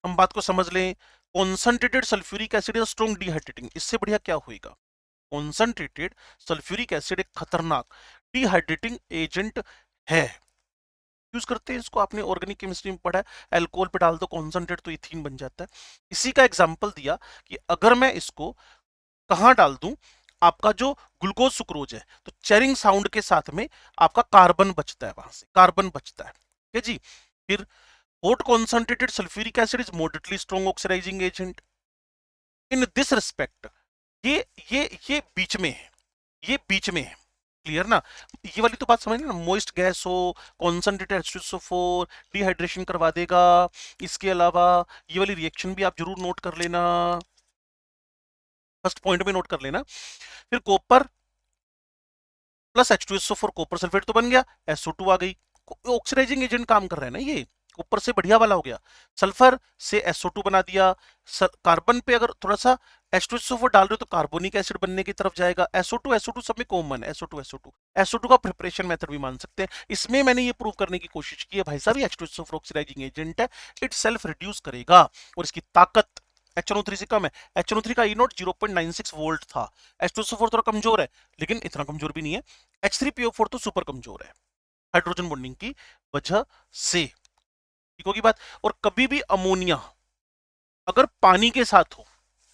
हम बात को समझ लें. Concentrated sulphuric acid is strong dehydrating. इससे बढ़िया क्या होगा. कॉन्संट्रेटेड सल्फ्यूरिक एसिड एक खतरनाक डिहाइड्रेटिंग एजेंट है. यूज करते हैं इसको, आपने ऑर्गेनिक केमिस्ट्री में पढ़ा है. अल्कोहल पे डाल दो कॉन्संट्रेट तो इथीन बन जाता है. इसी का एग्जांपल दिया कि अगर मैं इसको कहां डाल दूं, आपका जो ग्लूकोज सुक्रोज है, तो चेरिंग साउंड के साथ में आपका कार्बन बचता है, वहां से कार्बन बचता है. ठीक है जी. फिर hot concentrated sulfuric acid is moderately strong oxidizing agent. In this respect ये बीच में है, ये बीच में है. क्लियर ना. ये वाली तो बात समझ लेना. मोइस्ट गैस हो, कॉन्सेंट्रेटेड H2SO4 डिहाइड्रेशन करवा देगा. इसके अलावा ये वाली रिएक्शन भी आप जरूर नोट कर लेना, फर्स्ट पॉइंट में नोट कर लेना. फिर copper plus H2SO4 copper sulphate तो बन गया, SO2 आ गई. ऑक्सीडाइजिंग एजेंट काम कर रहा है ना ये, ऊपर से बढ़िया वाला हो गया. सल्फर से SO2 बना दिया. कार्बन पे अगर थोड़ा सा H2SO4 डाल रहे हो तो कार्बोनिक एसिड बनने की तरफ जाएगा. SO2 सब में कॉमन है. SO2 का प्रिपरेशन मेथड भी मान सकते हैं. इसमें मैंने ये प्रूव करने की कोशिश की है भाई साहब, H2SO4 ऑक्सीडाइजिंग एजेंट है, इट सेल्फ रिड्यूस करेगा और इसकी ताकत HNO3 से कम है. HNO3 का E0 0.96 वोल्ट था. H2SO4 थोड़ा कमजोर है, लेकिन इतना कमजोर भी नहीं है. H3PO4 तो सुपर कमजोर है हाइड्रोजन बॉन्डिंग की वजह से. ठीक होगी बात. और कभी भी अमोनिया अगर पानी के साथ हो,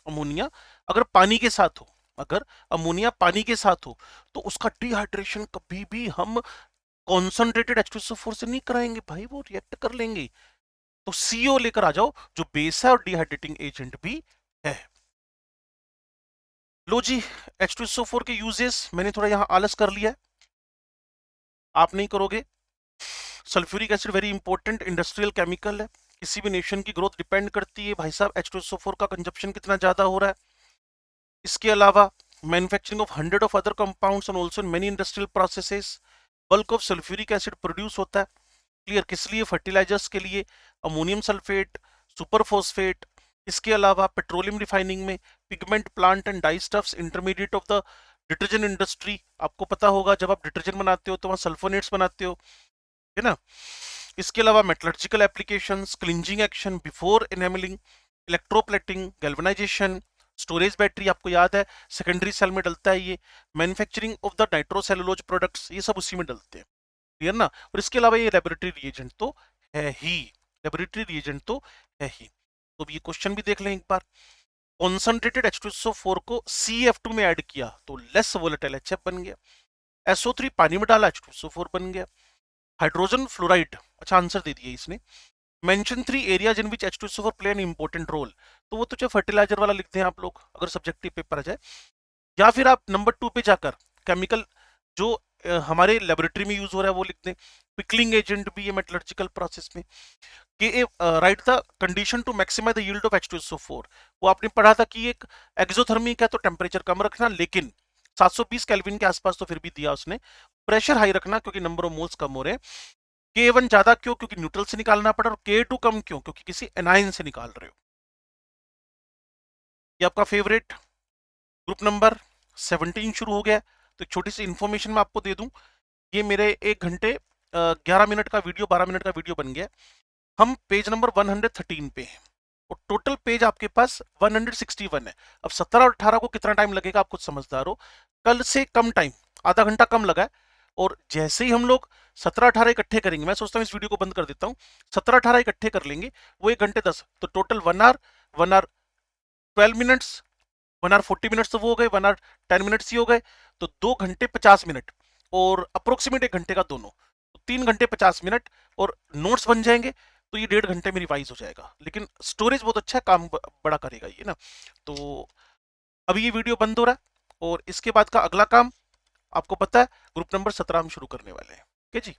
अमोनिया अगर पानी के साथ हो, अगर अमोनिया पानी के साथ हो, तो उसका डिहाइड्रेशन कभी भी हम कॉन्सेंट्रेटेड H2SO4 से नहीं कराएंगे भाई, वो रिएक्ट कर लेंगे. तो CO लेकर आ जाओ जो बेस है और डिहाइड्रेटिंग एजेंट भी है. लो जी, H2SO4 के यूजेस मैंने थोड़ा यहां आलस कर लिया है, आप नहीं करोगे. Sulphuric acid very important industrial chemical है, किसी भी नेशन की ग्रोथ डिपेंड करती है भाई साहब H2SO4 का कंजप्शन कितना ज्यादा हो रहा है। इसके अलावा manufacturing of 100 of other compounds and also in many industrial processes bulk of sulphuric acid produce होता है। क्लियर, किस लिए? फर्टिलाइजर्स के लिए, अमोनियम सल्फेट, सुपर फॉस्फेट। इसके अलावा पेट्रोलियम रिफाइनिंग में, pigment plant and dye stuffs, intermediate of the detergent industry. आपको पता होगा जब आप डिटर्जेंट बनाते हो तो वहां सल्फोनेट्स बनाते हो, है ना। इसके अलावा metallurgical applications, cleansing action before enamelling, electroplating, galvanisation, storage battery, आपको याद है सेकेंडरी सेल में डलता है ये, manufacturing of the nitrocellulose products, ये सब उसी में डलते हैं। क्लियर ना। और इसके अलावा ये लेबोरेटरी रिएजेंट तो है ही, लेबोरेटरी रिएजेंट तो है ही। तो ये क्वेश्चन भी देख लें एक बार। कॉन्सेंट्रेटेड H2SO4 को CF2 में ऐड किया तो लेस वोलेटाइल HF बन गया। SO3 पानी में डाला H2SO4 बन गया। हाइड्रोजन फ्लोराइड, अच्छा आंसर दे दिया इसने। Mention 3 areas in which H2SO4 play an important role, तो वो तो चाहे फर्टिलाइजर वाला लिखते हैं आप लोग अगर सब्जेक्टिव पेपर आ जाए, या फिर आप नंबर 2 पे जाकर केमिकल जो हमारे लेबोरेटरी में यूज हो रहा है वो लिख दें। पिकलिंग एजेंट भी है मेटलर्जिकल प्रोसेस में। कि write the condition to maximize the yield of H2SO4, वो आपने पढ़ा था कि एक एक्सोथर्मिक है तो टेम्परेचर कम रखना, लेकिन 720 केल्विन के आसपास तो फिर भी दिया उसने। प्रेशर हाई रखना क्योंकि नंबर ऑफ मोल्स कम हो रहे हैं। K1 ज्यादा क्यों? क्योंकि न्यूट्रल से निकालना पड़ा। और K2 कम क्यों? क्योंकि किसी एनाइन से निकाल रहे हो। ये आपका फेवरेट ग्रुप नंबर 17 शुरू हो गया। तो एक छोटी सी इंफॉर्मेशन मैं आपको दे दूं, ये मेरे 1 घंटे 11 मिनट का वीडियो, 12 मिनट का वीडियो बन गया। हम पेज नंबर 113 पे हैं और टोटल पेज आपके पास 161 है। अब 17 और 18 को कितना टाइम लगेगा आप खुद समझदार हो। कल से कम टाइम, आधा घंटा कम लगा है। और जैसे ही हम लोग 17-18 इकट्ठे करेंगे, मैं सोचता हूँ इस वीडियो को बंद कर देता हूँ, 17-18 इकट्ठे कर लेंगे, वो 1 घंटे 10, तो total 1 hour 12 minutes, 1 hour 40 minutes तो वो हो गए, 1 आवर 10 मिनट्स ही हो गए, तो 2 घंटे 50 मिनट और अप्रोक्सीमेट 1 घंटे का दोनों, तो 3 घंटे 50 मिनट और नोट्स बन जाएंगे। तो ये 1.5 घंटे में रिवाइज हो जाएगा, लेकिन स्टोरेज बहुत अच्छा काम बड़ा करेगा ये ना। तो अभी ये वीडियो बंद हो रहा है और इसके बाद का अगला काम आपको पता है, ग्रुप नंबर 17 हम शुरू करने वाले हैं। ठीक है जी।